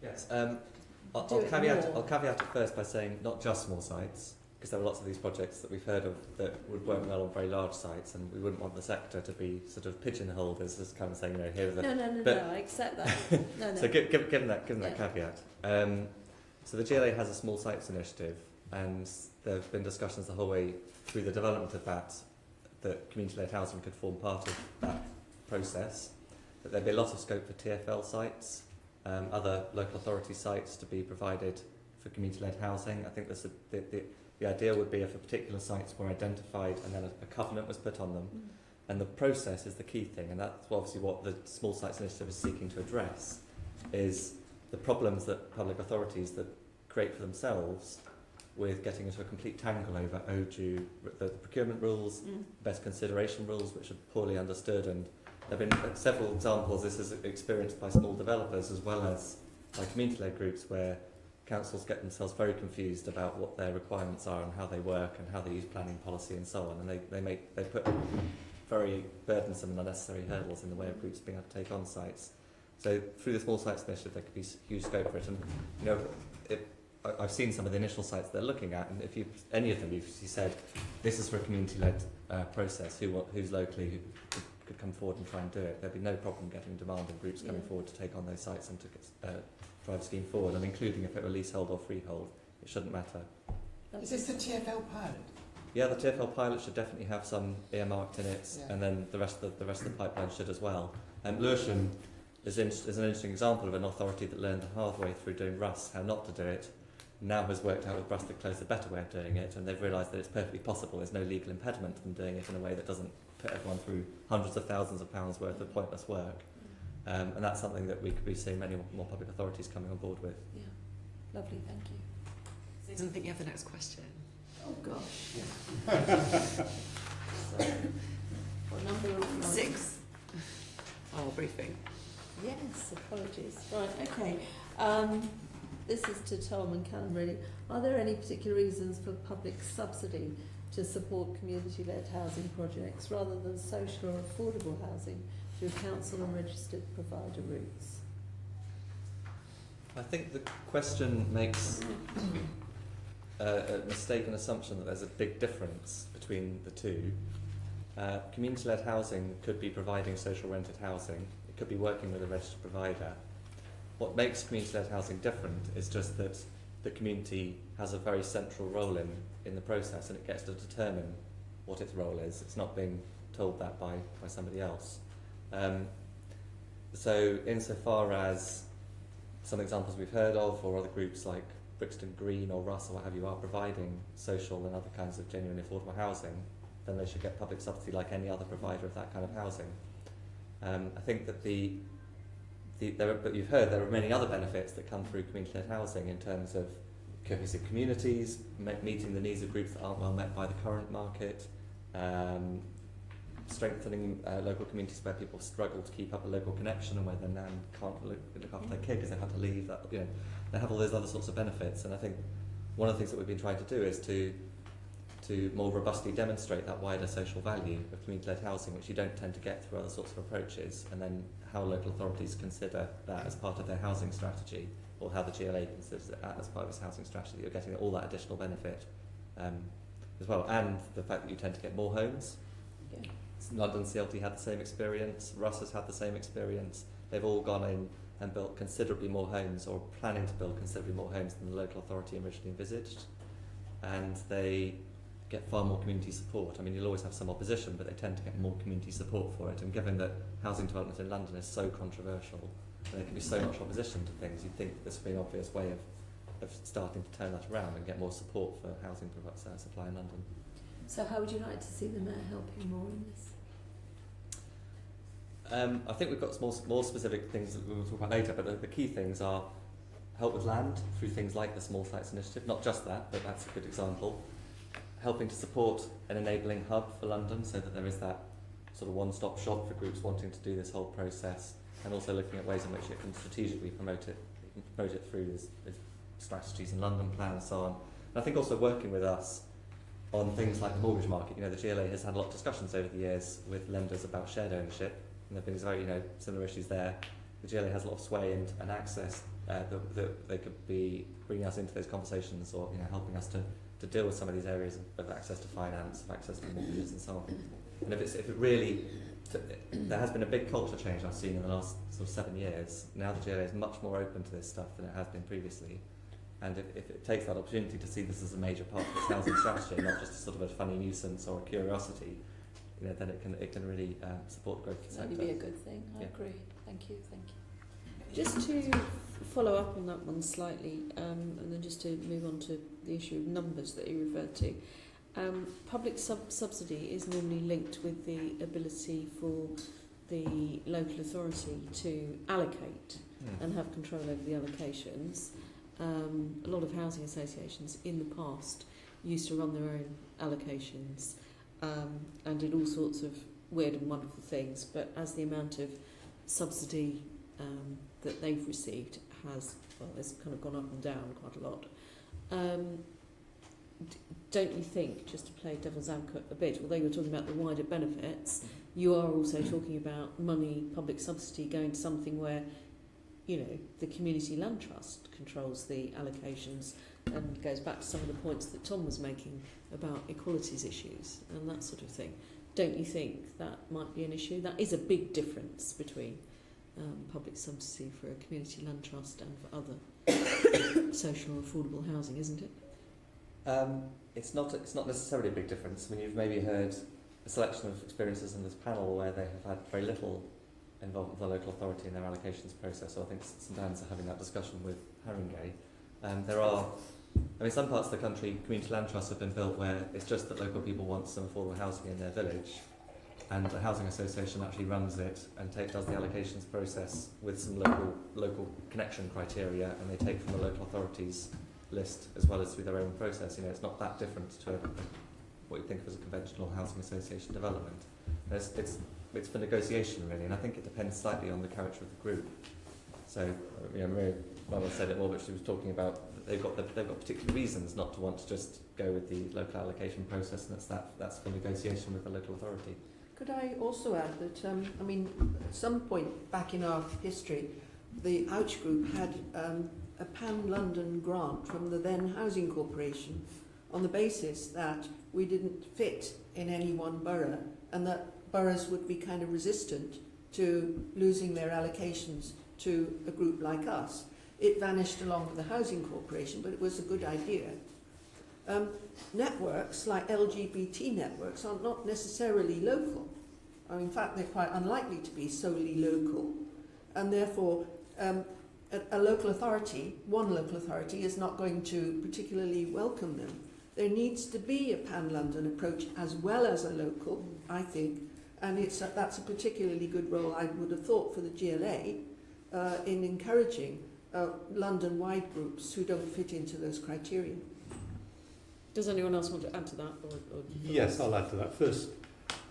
Yes. I'll caveat it first by saying not just small sites, because there are lots of these projects that we've heard of that would work well on very large sites, and we wouldn't want the sector to be sort of pigeonholed as just kind of saying, here are the... No, I accept that. No. So given that caveat, so the GLA has a small sites initiative, and there have been discussions the whole way through the development of that community-led housing could form part of that process, that there'd be a lot of scope for TfL sites, other local authority sites to be provided for community-led housing. I think the idea would be if a particular sites were identified and then a covenant was put on them, and the process is the key thing, and that's obviously what the Small Sites Initiative is seeking to address, is the problems that public authorities that create for themselves with getting into a complete tangle over the procurement rules, best consideration rules, which are poorly understood, and there have been several examples. This is experienced by small developers as well as by community-led groups, where councils get themselves very confused about what their requirements are and how they work and how they use planning policy and so on, and they put very burdensome and unnecessary hurdles in the way of groups being able to take on sites. So through the Small Sites Initiative, there could be huge scope for it, and I've seen some of the initial sites they're looking at, and if you any of them, if you said this is for a community-led process, who's locally who could come forward and try and do it, there'd be no problem getting demand and groups coming forward to take on those sites and to drive the scheme forward, and including if it were leasehold or freehold, it shouldn't matter. Is this the TfL pilot? Yeah, the TfL pilot should definitely have some earmarked in it, and then the rest of the pipeline should as well. Lewisham is an interesting example of an authority that learned the hard way through doing Russ how not to do it. Now has worked out with Brusted Close a better way of doing it, and they've realised that it's perfectly possible. There's no legal impediment to them doing it in a way that doesn't put everyone through hundreds of thousands of pounds worth of pointless work. And that's something that we could be seeing many more public authorities coming on board with. Yeah, lovely, thank you. Susan, I think you have the next question. Oh gosh. What number are we on? 6. Oh, briefing. Yes, apologies. Right, okay. This is to Tom and Calum really. Are there any particular reasons for public subsidy to support community-led housing projects rather than social or affordable housing through council and registered provider routes? I think the question makes a mistaken assumption that there's a big difference between the two. Community-led housing could be providing social rented housing. It could be working with a registered provider. What makes community-led housing different is just that the community has a very central role in the process, and it gets to determine what its role is. It's not being told that by somebody else. So insofar as some examples we've heard of, or other groups like Brixton Green or Russ or what have you are providing social and other kinds of genuinely affordable housing, then they should get public subsidy like any other provider of that kind of housing. I think that but you've heard there are many other benefits that come through community-led housing in terms of cohesive communities, meeting the needs of groups that aren't well met by the current market, strengthening local communities where people struggle to keep up a local connection and where their nan can't look after their kid because they've had to leave. That, they have all those other sorts of benefits, and I think one of the things that we've been trying to do is to more robustly demonstrate that wider social value of community-led housing, which you don't tend to get through other sorts of approaches, and then how local authorities consider that as part of their housing strategy, or how the GLA considers it as part of its housing strategy. You're getting all that additional benefit as well, and the fact that you tend to get more homes. Yeah. London CLT had the same experience, Russ has had the same experience. They've all gone in and built considerably more homes, or planning to build considerably more homes than the local authority originally envisaged, and they get far more community support. I mean, you'll always have some opposition, but they tend to get more community support for it, and given that housing development in London is so controversial, and there can be so much opposition to things, you'd think this would be an obvious way of starting to turn that around and get more support for housing supply in London. So how would you like to see the Mayor helping more in this? I think we've got more specific things that we'll talk about later, but the key things are help with land through things like the Small Sites Initiative, not just that, but that's a good example. Helping to support an enabling hub for London so that there is that sort of one-stop shop for groups wanting to do this whole process, and also looking at ways in which it can strategically promote it through these strategies and London plan and so on. And I think also working with us on things like the mortgage market. The GLA has had a lot of discussions over the years with lenders about shared ownership, and there have been very similar issues there. The GLA has a lot of sway and access that they could be bringing us into those conversations, or helping us to deal with some of these areas of access to finance, of access to mortgages and so on. And if it really, there has been a big culture change I've seen in the last sort of 7 years. Now the GLA is much more open to this stuff than it has been previously. And if it takes that opportunity to see this as a major part of its housing strategy, and not just a sort of a funny nuisance or a curiosity, then it can really support growth of the sector. That'd be a good thing. I agree. Thank you. Just to follow up on that one slightly, and then just to move on to the issue of numbers that you referred to. Public subsidy is normally linked with the ability for the local authority to allocate and have control over the allocations. A lot of housing associations in the past used to run their own allocations and did all sorts of weird and wonderful things, but as the amount of subsidy that they've received has kind of gone up and down quite a lot. Don't you think, just to play devil's advocate a bit, although you're talking about the wider benefits, you are also talking about money, public subsidy going to something where the Community Land Trust controls the allocations and goes back to some of the points that Tom was making about equalities issues and that sort of thing. Don't you think that might be an issue? That is a big difference between public subsidy for a community land trust and for other social or affordable housing, isn't it? It's not necessarily a big difference. I mean, you've maybe heard a selection of experiences in this panel where they have had very little involvement with the local authority in their allocations process, so I think St Anne's are having that discussion with Haringey. Some parts of the country, community land trusts have been built where it's just that local people want some affordable housing in their village, and the housing association actually runs it and does the allocations process with some local connection criteria, and they take from the local authorities list as well as through their own process. It's not that different to what you think of as a conventional housing association development. It's for negotiation really, and I think it depends slightly on the character of the group. So, Mama said it more, but she was talking about that they've got particular reasons not to want to just go with the local allocation process, and that's for negotiation with the local authority. Could I also add that, at some point back in our history, the Ouch Group had a pan-London grant from the then Housing Corporation on the basis that we didn't fit in any one borough and that boroughs would be kind of resistant to losing their allocations to a group like us. It vanished along with the Housing Corporation, but it was a good idea. Networks like LGBT networks are not necessarily local. In fact, they're quite unlikely to be solely local, and therefore one local authority is not going to particularly welcome them. There needs to be a pan-London approach as well as a local, I think, and that's a particularly good role, I would have thought, for the GLA in encouraging London-wide groups who don't fit into those criteria. Does anyone else want to add to that? Yes, I'll add to that. First,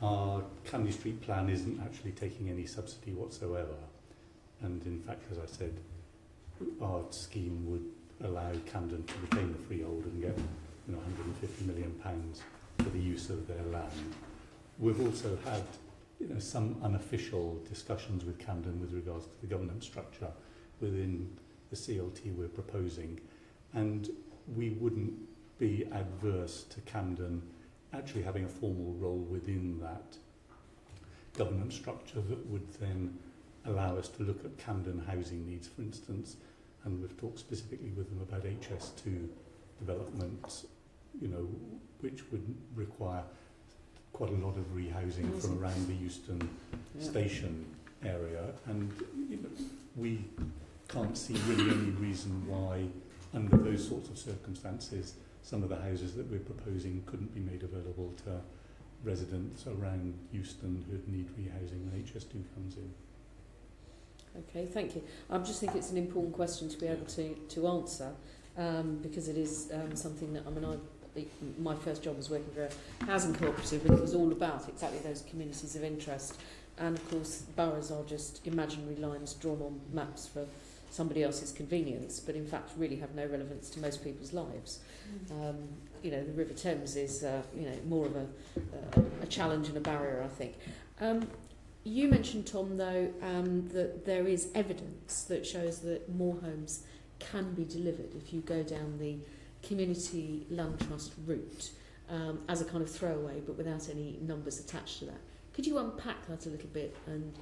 our Camley Street plan isn't actually taking any subsidy whatsoever. And in fact, as I said, our scheme would allow Camden to retain the freehold and get £150 million for the use of their land. We've also had some unofficial discussions with Camden with regards to the governance structure within the CLT we're proposing, and we wouldn't be adverse to Camden actually having a formal role within that governance structure that would then allow us to look at Camden housing needs, for instance, and we've talked specifically with them about HS2 developments, which would require quite a lot of rehousing from around the Euston station area, and we can't see really any reason why, under those sorts of circumstances, some of the houses that we're proposing couldn't be made available to residents around Euston who need rehousing when HS2 comes in. Okay, thank you. I just think it's an important question to be able to answer, because it is something that, my first job was working for a housing cooperative, and it was all about exactly those communities of interest. And of course, boroughs are just imaginary lines drawn on maps for somebody else's convenience, but in fact really have no relevance to most people's lives. The River Thames is more of a challenge and a barrier, I think. You mentioned, Tom, though, that there is evidence that shows that more homes can be delivered if you go down the community land trust route as a kind of throwaway, but without any numbers attached to that. Could you unpack that a little bit and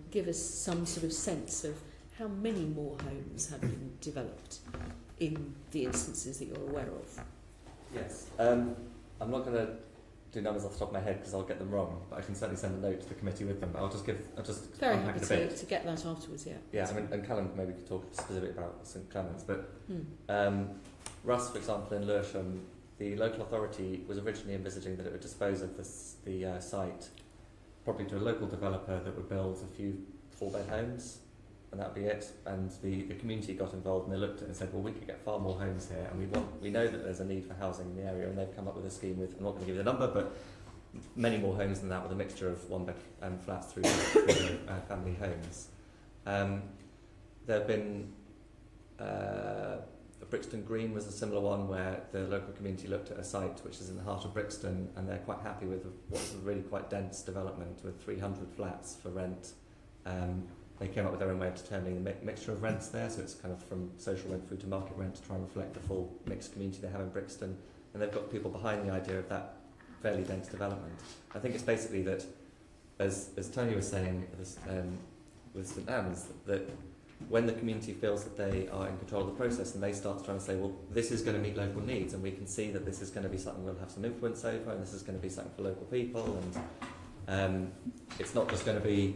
give us some sort of sense of how many more homes have been developed in the instances that you're aware of? Yes. I'm not going to do numbers off the top of my head because I'll get them wrong, but I can certainly send a note to the committee with them. But I'll just very happy to get that afterwards. Yeah. And Calum maybe could talk specifically about St Clements, but Russ, for example, in Lewisham, the local authority was originally envisaging that it would dispose of the site probably to a local developer that would build a few 4-bed homes, and that would be it. And the community got involved, and they looked at it and said, well, we could get far more homes here, and we know that there's a need for housing in the area, and they've come up with a scheme with, I'm not going to give you the number, but many more homes than that, with a mixture of 1-bed flats through family homes. There have been Brixton Green was a similar one where the local community looked at a site which is in the heart of Brixton, and they're quite happy with what's a really quite dense development with 300 flats for rent, they came up with their own way of determining the mixture of rents there, so it's kind of from social rent through to market rent to try and reflect the full mixed community they have in Brixton. And they've got people behind the idea of that fairly dense development. I think it's basically that, as Tony was saying with St Anne's, that when the community feels that they are in control of the process and they start trying to say, well, this is going to meet local needs and we can see that this is going to be something we'll have some influence over and this is going to be something for local people, and it's not just going to be,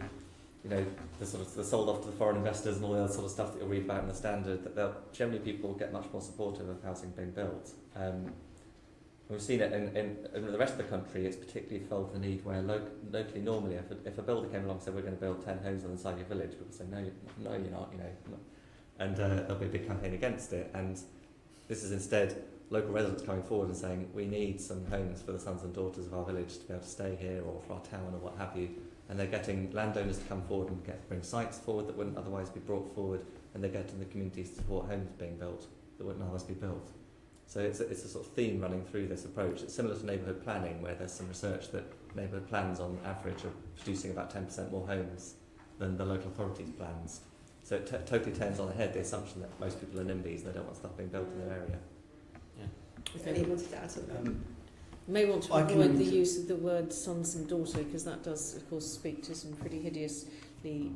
you know, the sort of the sold off to the foreign investors and all the other sort of stuff that you'll read about in the Standard, that generally people get much more supportive of housing being built. We've seen it in the rest of the country. It's particularly felt the need where locally, normally, if a builder came along and said we're going to build 10 homes on the side of your village, people say no, you're not, you know, and there'll be a big campaign against it. And this is instead local residents coming forward and saying we need some homes for the sons and daughters of our village to be able to stay here, or for our town, or what have you. And they're getting landowners to come forward and bring sites forward that wouldn't otherwise be brought forward, and they're getting the community to support homes being built that wouldn't otherwise be built. So it's a sort of theme running through this approach. It's similar to neighbourhood planning, where there's some research that neighbourhood plans on average are producing about 10% more homes than the local authorities' plans. So it totally turns on the head the assumption that most people are NIMBYs, they don't want stuff being built in their area. If anyone wanted to add something. You may want to avoid the use of the word sons and daughter, because that does, of course, speak to some pretty hideously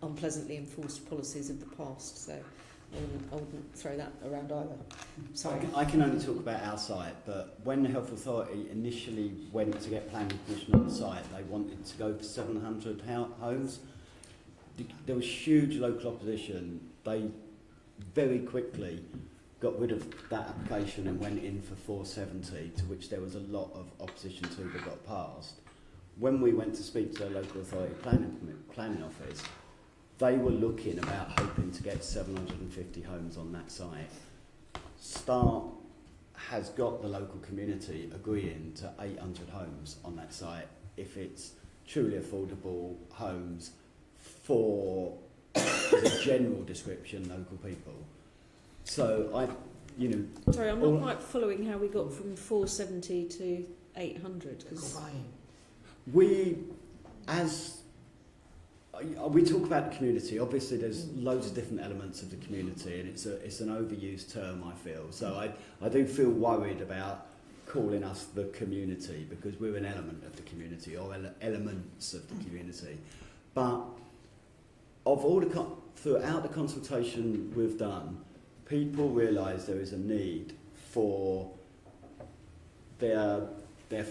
unpleasantly enforced policies of the past. So I wouldn't throw that around either. Sorry. I can only talk about our site, but when the Health Authority initially went to get planning permission on the site, they wanted to go for 700 homes. There was huge local opposition. They very quickly got rid of that application and went in for 470, to which there was a lot of opposition to that got passed. When we went to speak to the local authority planning office, they were looking about hoping to get 750 homes on that site. Start has got the local community agreeing to 800 homes on that site if it's truly affordable homes for, as a general description, local people. So Sorry, I'm not quite following how we got from 470 to 800. We talk about the community. Obviously, there's loads of different elements of the community, and it's an overused term, I feel. So I do feel worried about calling us the community, because we're an element of the community, or elements of the community. But of all throughout the consultation we've done, people realise there is a need for their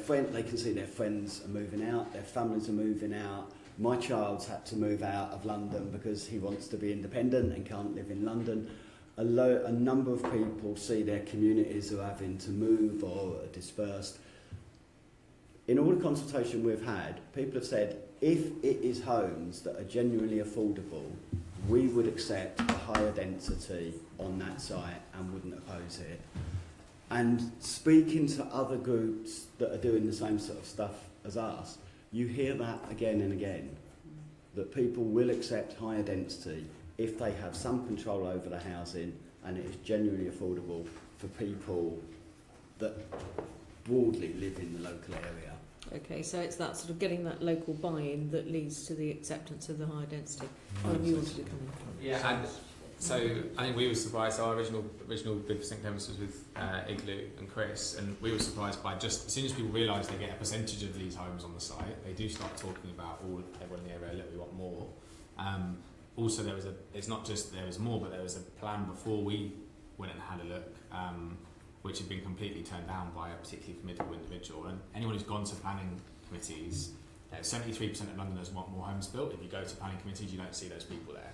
friend. They can see their friends are moving out, their families are moving out. My child's had to move out of London because he wants to be independent and can't live in London. A number of people see their communities are having to move or are dispersed. In all the consultation we've had, people have said, if it is homes that are genuinely affordable, we would accept a higher density on that site and wouldn't oppose it. And speaking to other groups that are doing the same sort of stuff as us, you hear that again and again, that people will accept higher density if they have some control over the housing and it is genuinely affordable for people that broadly live in the local area. Okay, so it's that sort of getting that local buy-in that leads to the acceptance of the higher density. You wanted to come in. Yeah, and so I think we were surprised. Our original bid for St Clements was with Igloo and Chris, and we were surprised by just as soon as people realise they get a percentage of these homes on the site, they do start talking about everyone in the area. Look, we want more. Also, it's not just there was more, but there was a plan before we went and had a look, which had been completely turned down by a particularly formidable individual. And anyone who's gone to planning committees, 73% of Londoners want more homes built. If you go to planning committees, you don't see those people there,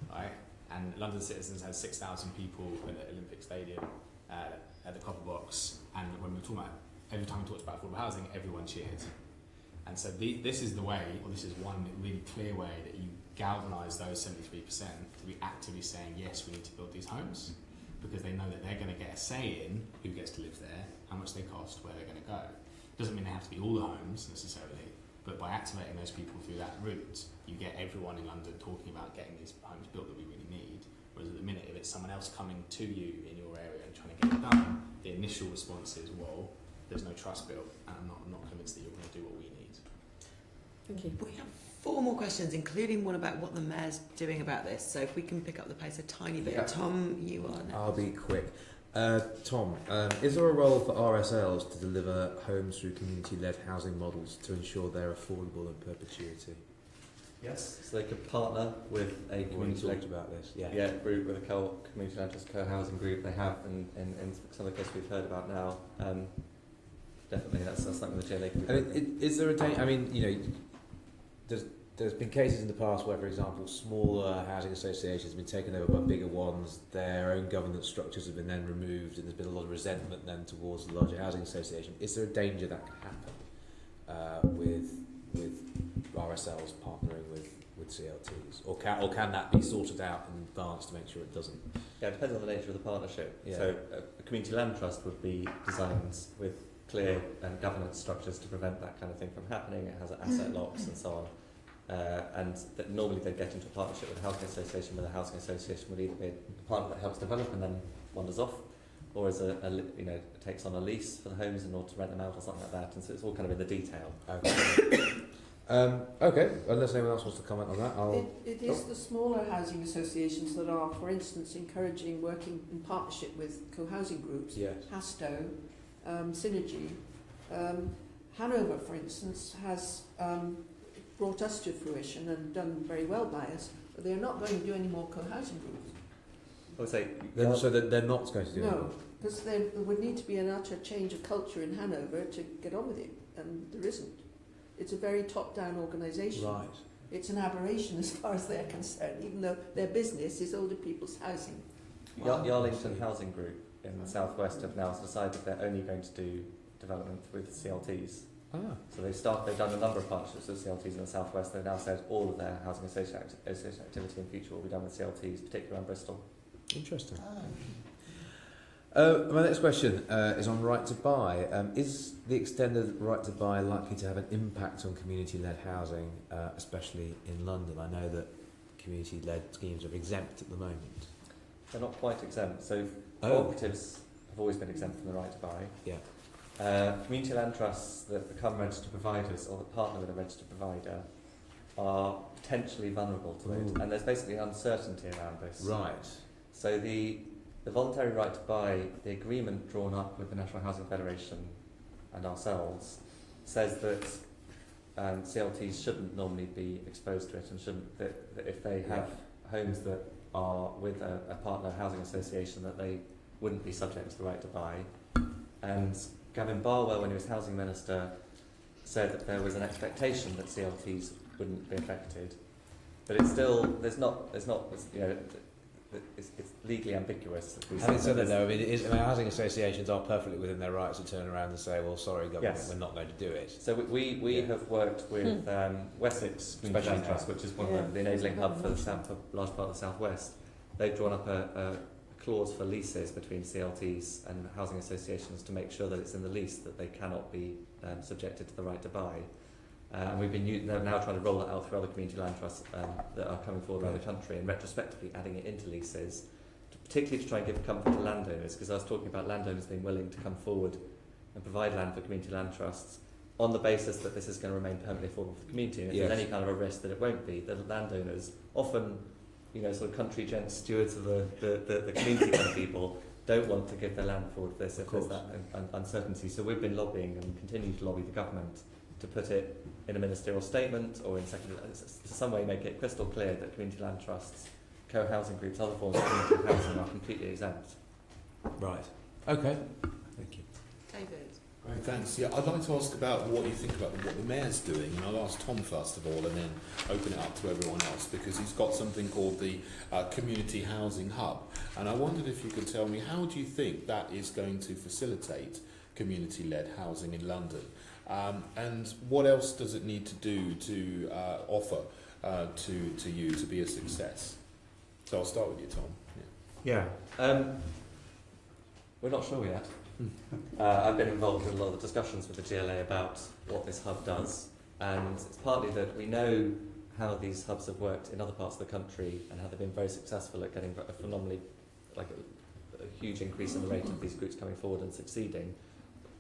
right? And London Citizens has 6,000 people at the Olympic Stadium at the Copper Box. And when we were talking about, every time we talked about affordable housing, everyone cheered. And so this is the way, or this is one really clear way that you galvanise those 73% to be actively saying, yes, we need to build these homes, because they know that they're going to get a say in who gets to live there, how much they cost, where they're going to go. Doesn't mean they have to be all the homes necessarily, but by activating those people through that route, you get everyone in London talking about getting these homes built that we really need. Whereas at the minute, if it's someone else coming to you in your area and trying to get it done, the initial response is, well, there's no trust built, and I'm not convinced that you're going to do what we need. Thank you. We have 4 more questions, including one about what the mayor's doing about this. So if we can pick up the pace a tiny bit. Yeah. Tom, you are next. I'll be quick. Tom, is there a role for RSLs to deliver homes through community-led housing models to ensure they're affordable in perpetuity? Yes, so they could partner with a We've already community talked about this. Yeah. group, with a community land trust co-housing group. They have in some of the cases we've heard about now. Definitely, that's something the GLA can be. Is there a danger? I mean, you know, there's been cases in the past where, for example, smaller housing associations have been taken over by bigger ones. Their own governance structures have been then removed, and there's been a lot of resentment then towards the larger housing association. Is there a danger that could happen with RSLs partnering with CLTs, or can that be sorted out in advance to make sure it doesn't? Yeah, it depends on the nature of the partnership. Yeah. So a community land trust would be designed with clear governance structures to prevent that kind of thing from happening. It has asset locks and so on. And that normally they get into a partnership with a housing association, where the housing association would either be a partner that helps develop and then wanders off, or as takes on a lease for the homes in order to rent them out or something like that. And so it's all kind of in the detail. Okay. Okay. Unless anyone else wants to comment on that, It is the smaller housing associations that are, for instance, encouraging working in partnership with co-housing groups. Yes. Hasto, Synergy. Hanover, for instance, has brought us to fruition and done very well by us, but they're not going to do any more co-housing groups. I would say, so they're not going to do No, because there would need to be an utter change of culture in Hanover to get on with it, and there isn't. It's a very top-down organisation. Right. It's an aberration as far as they're concerned, even though their business is older people's housing. Yarlington Housing Group in the southwest have now decided they're only going to do development with CLTs. Ah. So they've done a number of partnerships with CLTs in the southwest. They've now said all of their housing association activity in future will be done with CLTs, particularly around Bristol. Interesting. My next question is on right to buy. Is the extended right to buy likely to have an impact on community-led housing, especially in London? I know that community-led schemes are exempt at the moment. They're not quite exempt. So cooperatives have always been exempt from the right to buy. Yeah. Community land trusts that become registered providers or that partner with a registered provider are potentially vulnerable to it. And there's basically uncertainty around this. Right. So the voluntary right to buy, the agreement drawn up with the National Housing Federation and ourselves, says that CLTs shouldn't normally be exposed to it, and that if they have homes that are with a partner housing association, that they wouldn't be subject to the right to buy. And Gavin Barwell, when he was housing minister, said that there was an expectation that CLTs wouldn't be affected, but it's still it's legally ambiguous. Having said that, though, housing associations are perfectly within their rights to turn around and say, "Well, sorry, government, we're not going to do it." So we have worked with Wessex Community Land Trust, which is one of the enabling hub for the large part of the southwest. They've drawn up a clause for leases between CLTs and housing associations to make sure that it's in the lease that they cannot be subjected to the right to buy. And they're now trying to roll that out through other community land trusts that are coming forward around the country, and retrospectively adding it into leases, particularly to try and give comfort to landowners, because I was talking about landowners being willing to come forward and provide land for community land trusts on the basis that this is going to remain permanently affordable for the community. And if there's any kind of a risk that it won't be, the landowners, often sort of country gent stewards of the community kind of people, don't want to give their land forward for this if there's that uncertainty. So we've been lobbying and continue to lobby the government to put it in a ministerial statement or in some way make it crystal clear that community land trusts, co-housing groups, other forms of community housing are completely exempt. Right. Okay. Thank you. David. Right, thanks. Yeah, I'd like to ask about what you think about what the mayor's doing, and I'll ask Tom first of all, and then open it up to everyone else, because he's got something called the Community Housing Hub, and I wondered if you could tell me, how do you think that is going to facilitate community-led housing in London? And what else does it need to do to offer to you to be a success? So I'll start with you, Tom. Yeah. We're not sure yet. I've been involved in a lot of the discussions with the GLA about what this hub does, and it's partly that we know how these hubs have worked in other parts of the country and how they've been very successful at getting a phenomenally, a huge increase in the rate of these groups coming forward and succeeding.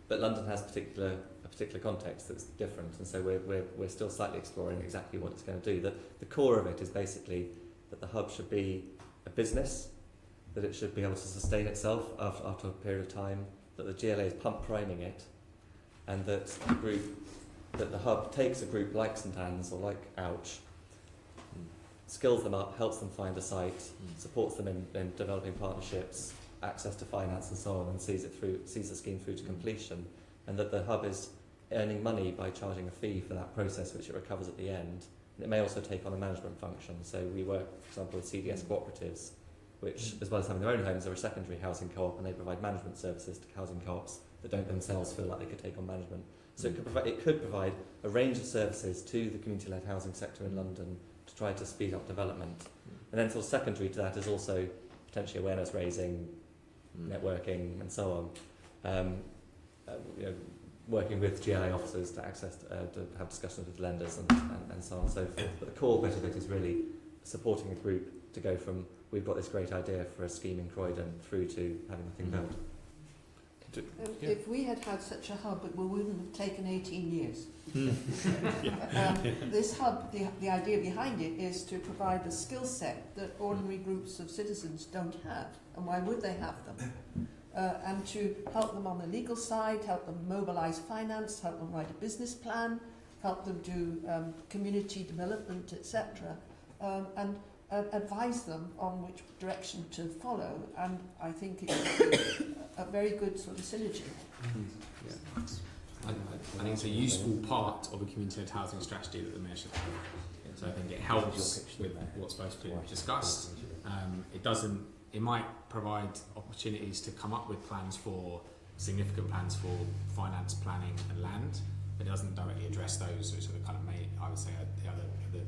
But London has a particular particular context that's different, and so we're still slightly exploring exactly what it's going to do. The core of it is basically that the hub should be a business, that it should be able to sustain itself after a period of time, that the GLA is pump priming it, and that the hub takes a group like St Anne's or like Ouch, skills them up, helps them find a site, supports them in developing partnerships, access to finance and so on, and sees the scheme through to completion, and that the hub is earning money by charging a fee for that process which it recovers at the end. And it may also take on a management function. So we work, for example, with CDS cooperatives, which, as well as having their own homes, are a secondary housing co-op, and they provide management services to housing co-ops that don't themselves feel like they could take on management. So it could provide a range of services to the community-led housing sector in London to try to speed up development. And then sort of secondary to that is also potentially awareness raising, networking and so on. Working with GLA officers to to have discussions with lenders and so on and so forth. But the core bit of it is really supporting a group to go from we've got this great idea for a scheme in Croydon through to having the thing built. If we had had such a hub, it wouldn't have taken 18 years. This hub, the idea behind it is to provide a skill set that ordinary groups of citizens don't have. And why would they have them? And to help them on the legal side, help them mobilise finance, help them write a business plan, help them do community development, etc. And advise them on which direction to follow. And I think it's a very good sort of synergy. I think it's a useful part of a community-led housing strategy that the Mayor should have. So I think it helps with what's supposed to be discussed. It might provide opportunities to come up with plans for significant plans for finance, planning and land, but it doesn't directly address those, which are the kind of main, I would say, the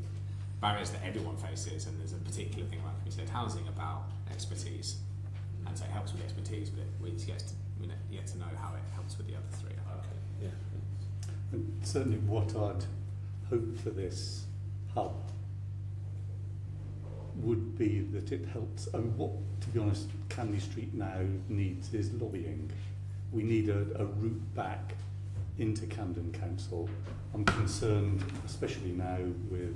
barriers that everyone faces. And there's a particular thing about community-led housing about expertise, and so it helps with expertise, but we yet to know how it helps with the other three. Okay. Yeah. And certainly, what I'd hope for this hub would be that it helps. And what, to be honest, Camley Street now needs is lobbying. We need a route back into Camden Council. I'm concerned, especially now, with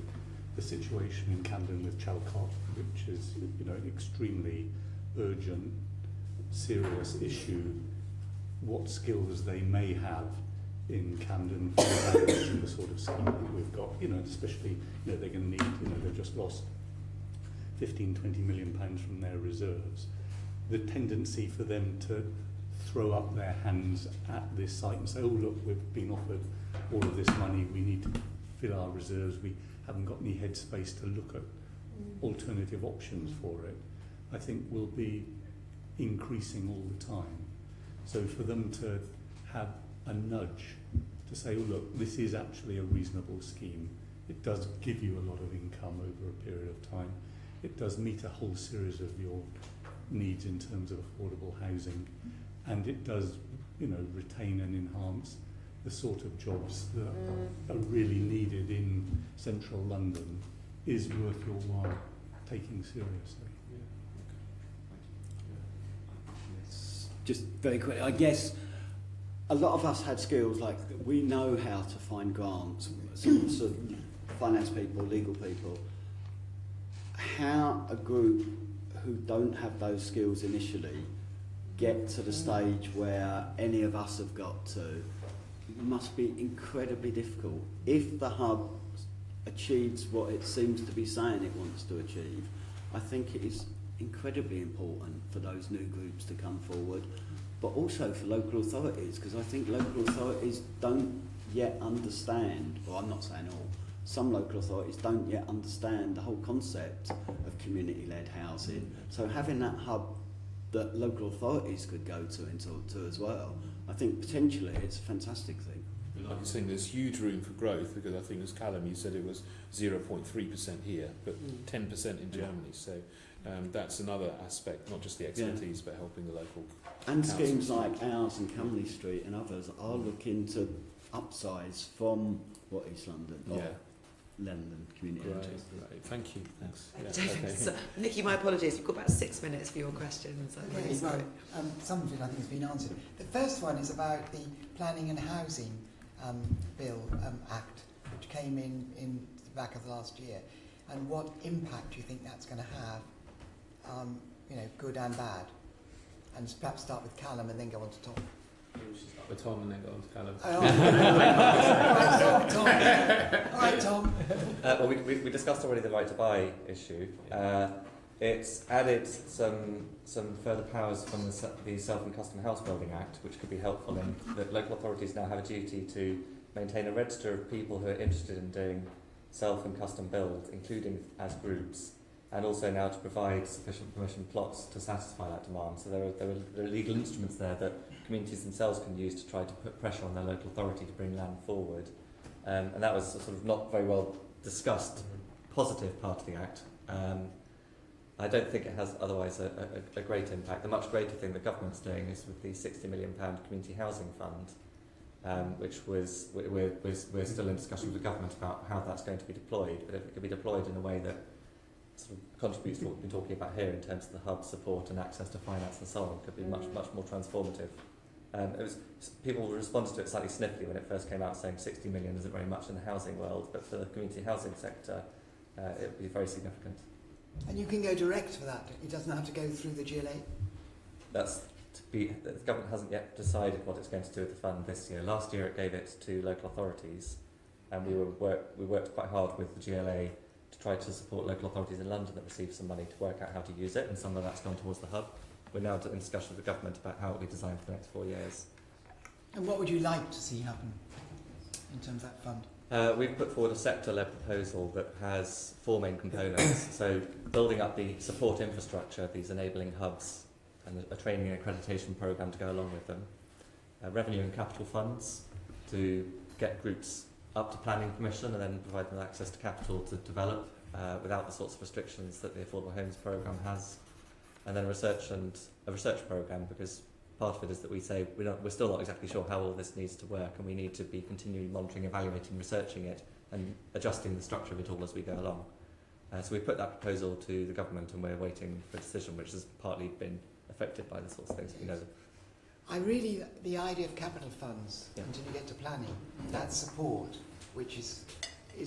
the situation in Camden with Chalcott, which is an extremely urgent, serious issue. What skills they may have in Camden for managing the sort of scheme that we've got, especially they're going to need, they've just lost 15-20 million pounds from their reserves. The tendency for them to throw up their hands at this site and say, oh look, we've been offered all of this money, we need to fill our reserves, we haven't got any headspace to look at alternative options for it, I think will be increasing all the time. So for them to have a nudge to say, oh look, this is actually a reasonable scheme, it does give you a lot of income over a period of time, it does meet a whole series of your needs in terms of affordable housing, and it does, retain and enhance the sort of jobs that are really needed in central London, is worth your while taking seriously. Just very quickly, I guess a lot of us had skills like we know how to find grants, some sort of finance people, legal people. How a group who don't have those skills initially get to the stage where any of us have got to must be incredibly difficult. If the hub achieves what it seems to be saying it wants to achieve, I think it is incredibly important for those new groups to come forward, but also for local authorities, because I think local authorities don't yet understand, or I'm not saying all, some local authorities don't yet understand the whole concept of community-led housing. So having that hub that local authorities could go to and talk to as well, I think potentially it's a fantastic thing. Like you're saying, there's huge room for growth, because I think as Calum, you said it was 0.3% here, but 10% in Germany. So that's another aspect, not just the expertise, but helping the local. And schemes like ours and Camley Street and others are looking to upsize from what East London, London community. Right. Thank you. Thanks. So, Nikki, my apologies. You've got about 6 minutes for your questions. Really, well, some of it I think has been answered. The first one is about the planning and housing Act, which came in the back of last year, and what impact do you think that's going to have, good and bad? And perhaps start with Calum and then go on to Tom. Maybe we should start with Tom and then go on to Calum. All right, Tom. Well, we discussed already the right to buy issue. It's added some further powers from the Self and Custom House Building Act, which could be helpful in that local authorities now have a duty to maintain a register of people who are interested in doing self and custom build, including as groups, and also now to provide sufficient permission plots to satisfy that demand. So there are legal instruments there that communities themselves can use to try to put pressure on their local authority to bring land forward. And that was a sort of not very well discussed positive part of the Act. I don't think it has otherwise a great impact. The much greater thing the government's doing is with the £60 million Community Housing Fund, which we're still in discussion with the government about how that's going to be deployed. But if it could be deployed in a way that sort of contributes to what we've been talking about here in terms of the hub support and access to finance and so on, could be much more transformative. People responded to it slightly sniffly when it first came out, saying 60 million isn't very much in the housing world, but for the community housing sector, it would be very significant. And you can go direct for that. It doesn't have to go through the GLA. The government hasn't yet decided what it's going to do with the fund this year. Last year it gave it to local authorities, and we worked quite hard with the GLA to try to support local authorities in London that received some money to work out how to use it, and some of that's gone towards the hub. We're now in discussion with the government about how it will be designed for the next 4 years. And what would you like to see happen in terms of that fund? We've put forward a sector-led proposal that has 4 main components. So building up the support infrastructure, these enabling hubs, and a training and accreditation programme to go along with them. Revenue and capital funds to get groups up to planning permission and then provide them access to capital to develop without the sorts of restrictions that the Affordable Homes Programme has. And then a research programme, because part of it is that we say we're still not exactly sure how all this needs to work, and we need to be continually monitoring, evaluating, researching it, and adjusting the structure of it all as we go along. So we put that proposal to the government, and we're waiting for a decision, which has partly been affected by the sorts of things that we know. The idea of capital funds until you get to planning, that support, which is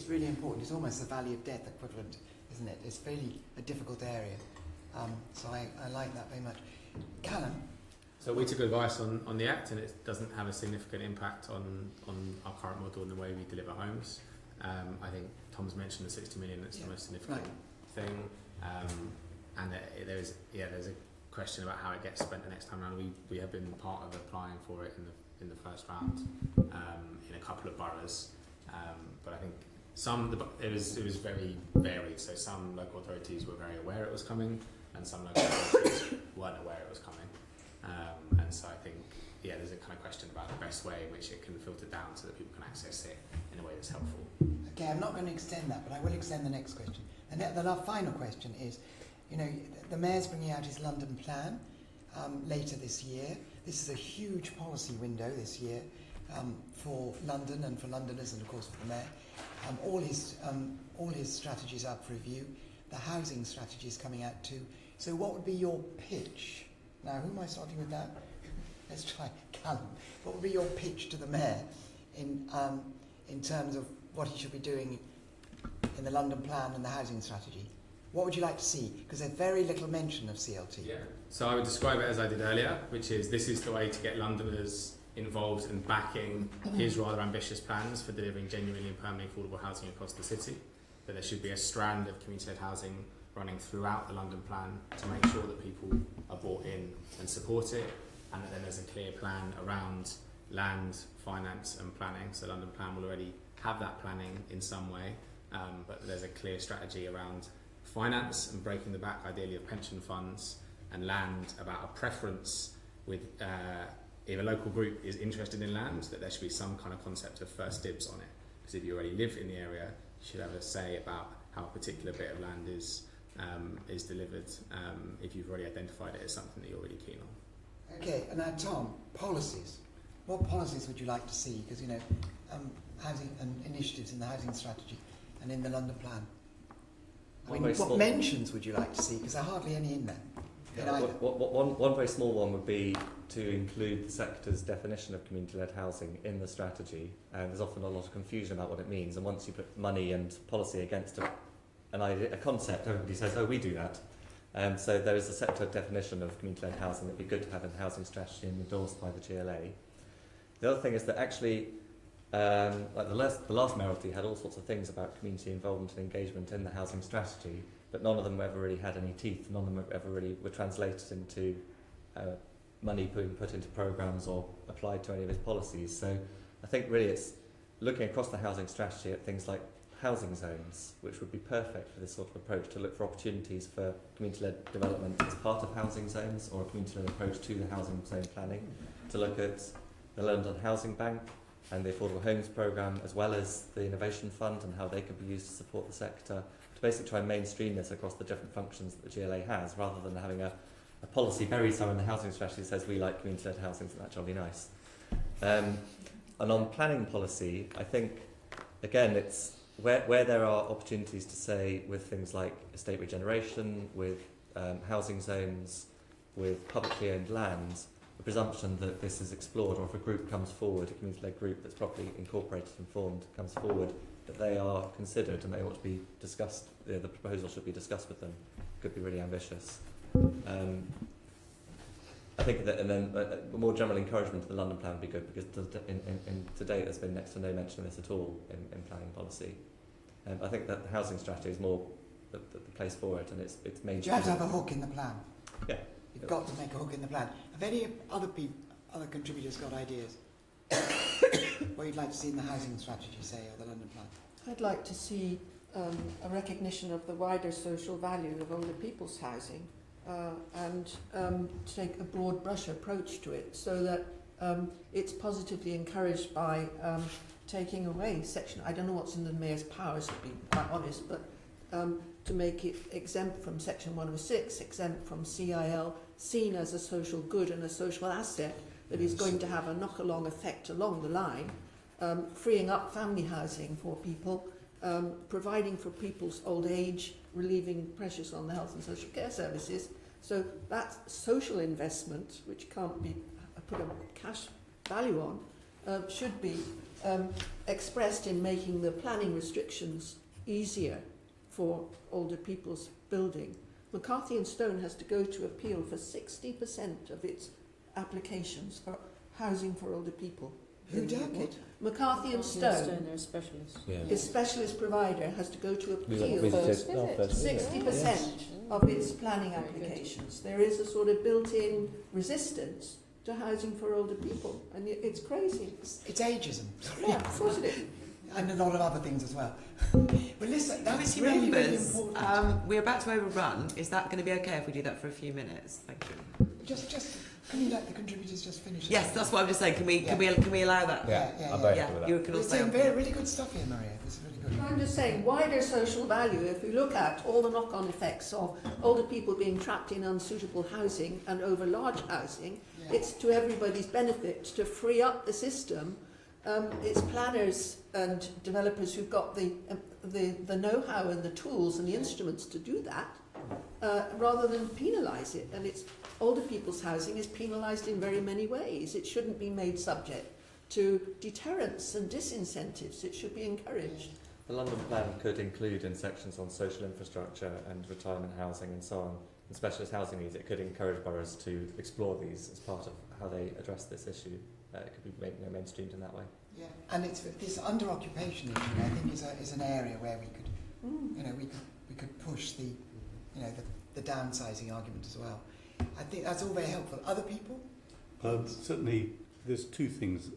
really important. It's almost the valley of death equivalent, isn't it? It's really a difficult area. So I like that very much. Calum? So we took advice on the Act, and it doesn't have a significant impact on our current model and the way we deliver homes. I think Tom's mentioned the 60 million, that's the most significant thing. And there's a question about how it gets spent the next time around. We have been part of applying for it in the first round in a couple of boroughs. But I think it was very varied. So some local authorities were very aware it was coming, and some local authorities weren't aware it was coming. And so I think, there's a kind of question about the best way in which it can filter down so that people can access it in a way that's helpful. Okay, I'm not going to extend that, but I will extend the next question. And the final question is, the Mayor's bringing out his London plan later this year. This is a huge policy window this year for London and for Londoners, and of course for the Mayor. All his strategies are up for review. The housing strategy is coming out too. So what would be your pitch? Now, who am I starting with that? Let's try Calum. What would be your pitch to the Mayor in terms of what he should be doing in the London plan and the housing strategy? What would you like to see? Because there's very little mention of CLT. Yeah. So I would describe it as I did earlier, which is this is the way to get Londoners involved in backing his rather ambitious plans for delivering genuinely and permanently affordable housing across the city. That there should be a strand of community-led housing running throughout the London plan to make sure that people are bought in and support it, and that then there's a clear plan around land, finance and planning. So London plan will already have that planning in some way, but there's a clear strategy around finance and breaking the back ideally of pension funds, and land about a preference with if a local group is interested in land, that there should be some kind of concept of first dibs on it, because if you already live in the area you should have a say about how a particular bit of land is delivered if you've already identified it as something that you're really keen on. Okay, and now Tom, policies. What policies would you like to see? Because housing and initiatives in the housing strategy and in the London plan. What mentions would you like to see? Because there are hardly any in there. One very small one would be to include the sector's definition of community-led housing in the strategy, and there's often a lot of confusion about what it means, and once you put money and policy against an idea, a concept, everybody says, oh, we do that. So there is a sector definition of community-led housing that would be good to have in the housing strategy and endorsed by the GLA. The other thing is that actually, like the last mayoralty had all sorts of things about community involvement and engagement in the housing strategy, but none of them ever really had any teeth. None of them ever really were translated into money being put into programmes or applied to any of his policies. So I think really it's looking across the housing strategy at things like housing zones, which would be perfect for this sort of approach, to look for opportunities for community-led development as part of housing zones, or a community-led approach to the housing zone planning, to look at the London Housing Bank and the Affordable Homes Programme, as well as the Innovation Fund and how they could be used to support the sector, to basically try and mainstream this across the different functions that the GLA has, rather than having a policy buried somewhere in the housing strategy that says we like community-led housing, so that's jolly nice. And on planning policy, I think, again, it's where there are opportunities to say with things like estate regeneration, with housing zones, with publicly owned lands, the presumption that this is explored, or if a group comes forward, a community-led group that's properly incorporated and formed comes forward, that they are considered and they ought to be discussed, the proposal should be discussed with them. Could be really ambitious. I think that, and then a more general encouragement to the London plan would be good, because to date there's been next to no mention of this at all in planning policy. I think that the housing strategy is more the place for it, and it's mainstream. Do you have to have a hook in the plan? Yeah. You've got to make a hook in the plan. Have any other contributors got ideas? What you'd like to see in the housing strategy, say, or the London plan? I'd like to see a recognition of the wider social value of older people's housing, and to take a broad brush approach to it, so that it's positively encouraged by taking away section, I don't know what's in the Mayor's powers, to be quite honest, but to make it exempt from section 106, exempt from CIL, seen as a social good and a social asset that is going to have a knock-along effect along the line, freeing up family housing for people, providing for people's old age, relieving pressures on the health and social care services. So that social investment, which can't be put a cash value on, should be expressed in making the planning restrictions easier for older people's building. McCarthy and Stone has to go to appeal for 60% of its applications for housing for older people. Who did it? McCarthy and Stone, They're specialists. Yeah. his specialist provider, has to go to appeal We for visited our first visit. 60% of its planning applications. There is a sort of built-in resistance to housing for older people, and it's crazy. It's ageism. Yeah, of course it is. And a lot of other things as well. Well, listen, that's really, really important. We're about to overrun. Is that going to be okay if we do that for a few minutes? Thank you. Just can you let the contributors just finish? Yes, that's what I'm just saying. Can we allow that? I'm very happy with that. You can We're also. saying very, really good stuff here, Maria. This is really good. I'm just saying, wider social value, if we look at all the knock-on effects of older people being trapped in unsuitable housing and over large housing, it's to everybody's benefit to free up the system. It's planners and developers who've got the know-how and the tools and the instruments to do that, rather than penalise it. And it's older people's housing is penalised in very many ways. It shouldn't be made subject to deterrents and disincentives. It should be encouraged. The London plan could include in sections on social infrastructure and retirement housing and so on, and specialist housing needs. It could encourage boroughs to explore these as part of how they address this issue. It could be mainstreamed in that way. Yeah, and it's this under-occupation issue. I think is an area where we could, we could push the downsizing argument as well. I think that's all very helpful. Other people? Certainly, there's two things.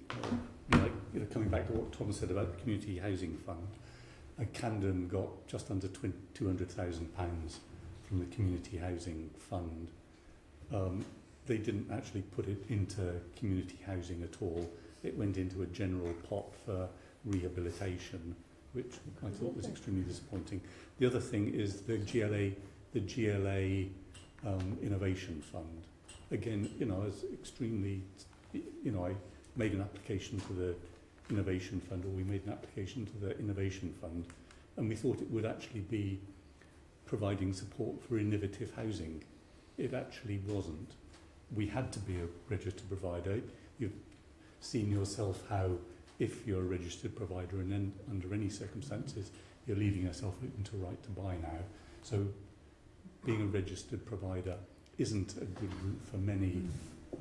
Coming back to what Tom said about the community housing fund, Camden got just under £200,000 from the community housing fund. They didn't actually put it into community housing at all. It went into a general pot for rehabilitation, which I thought was extremely disappointing. The other thing is the GLA Innovation Fund. Again, it's extremely, I made an application to the Innovation Fund, or we made an application to the Innovation Fund, and we thought it would actually be providing support for innovative housing. It actually wasn't. we had to be a registered provider. You've seen yourself how, if you're a registered provider and then under any circumstances, you're leaving yourself open to right to buy now. So being a registered provider isn't a good route for many.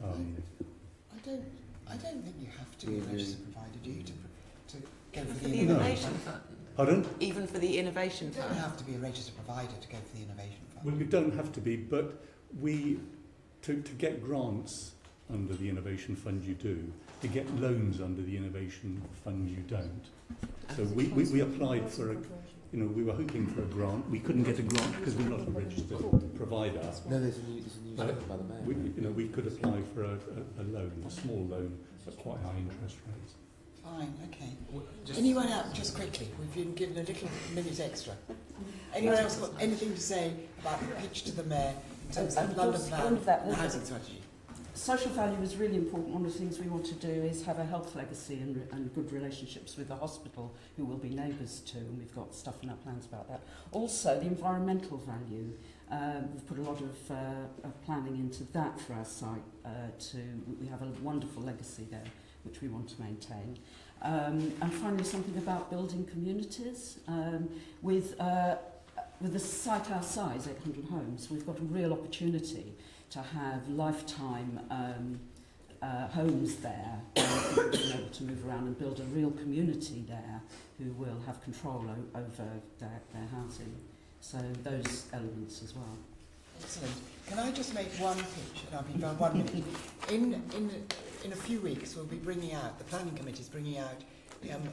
I don't think you have to be a registered provider, do you, to go for For the the innovation innovation fund? fund. Pardon? Even for the innovation You don't fund. have to be a registered provider to go for the innovation fund. Well, you don't have to be, but to get grants under the Innovation Fund you do, to get loans under the Innovation Fund you don't. So we applied for a, we were hoping for a grant. We couldn't get a grant because we're not a registered provider. No, there's a new statement by the mayor. We could apply for a loan, a small loan at quite high interest rates. Fine, okay. Anyone else, just quickly, we've been given a little minute extra. Anyone else got anything to say about the pitch to the mayor in terms of London plan and the housing strategy? Social value is really important. One of the things we want to do is have a health legacy and good relationships with the hospital, who will be neighbours to, and we've got stuff in our plans about that. Also, the environmental value. We've put a lot of planning into that for our site. We have a wonderful legacy there, which we want to maintain. And finally, something about building communities. With a site our size, 800 homes, we've got a real opportunity to have lifetime homes there, people being able to move around and build a real community there who will have control over their housing. So those elements as well. Excellent. Can I just make one pitch? And I'll be about 1 minute. In a few weeks, we'll be bringing out, the planning committee is bringing out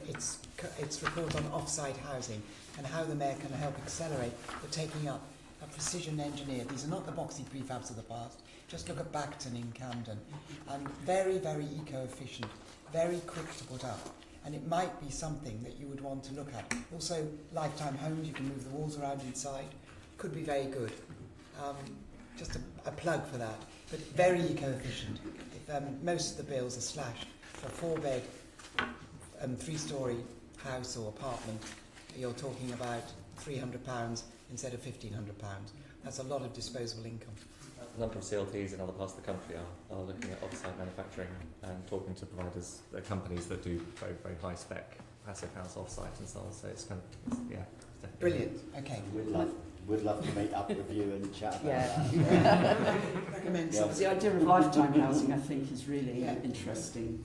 its report on off-site housing and how the mayor can help accelerate the taking up of precision engineered. These are not the boxy prefabs of the past. Just look at Bacton in Camden. And very, very eco-efficient, very quick to put up. And it might be something that you would want to look at. Also, lifetime homes, you can move the walls around inside. Could be very good. Just a plug for that. But very eco-efficient. Most of the bills are slashed for a 4-bed, 3-storey house or apartment. You're talking about £300 instead of £1,500. That's a lot of disposable income. A number of CLTs in other parts of the country are looking at off-site manufacturing and talking to providers, companies that do very, very high-spec passive house off-site and so on. So it's kind of, it's definitely Brilliant. Okay. We'd love to meet up with you and chat about Yeah. Recommend So the idea of lifetime housing, I think, is really interesting.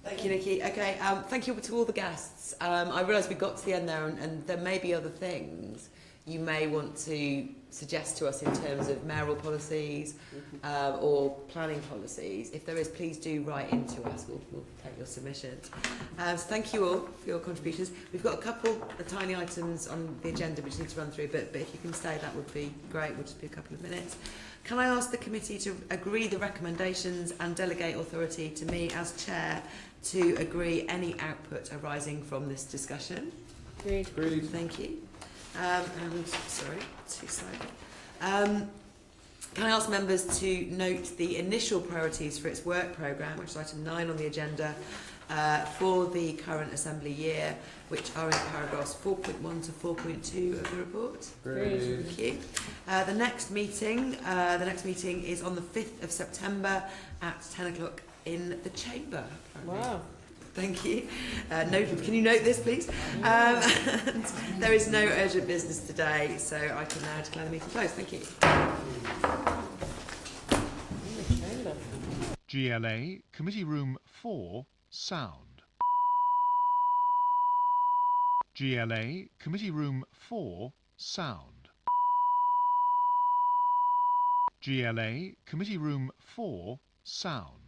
Thank you, Nikki. Okay, thank you to all the guests. I realise we got to the end there, and there may be other things you may want to suggest to us in terms of mayoral policies or planning policies. If there is, please do write into us. We'll take your submissions. So thank you all for your contributions. We've got a couple of tiny items on the agenda which need to run through, but if you can stay, that would be great. We'll just be a couple of minutes. Can I ask the committee to agree the recommendations and delegate authority to me as chair to agree any output arising from this discussion? Agreed. Agreed. Thank you. And sorry, two-sided. Can I ask members to note the initial priorities for its work programme, which is item 9 on the agenda, for the current Assembly year, which are in paragraphs 4.1 to 4.2 of the report? Agreed. Thank you. The next meeting is on the 5th of September at 10 o'clock in the chamber. Apparently. Wow. Thank you. Can you note this, please? And there is no urgent business today, so I can now declare the meeting closed. Thank you. GLA, Committee Room 4, Sound. GLA, Committee Room 4, Sound. GLA, Committee Room 4, Sound.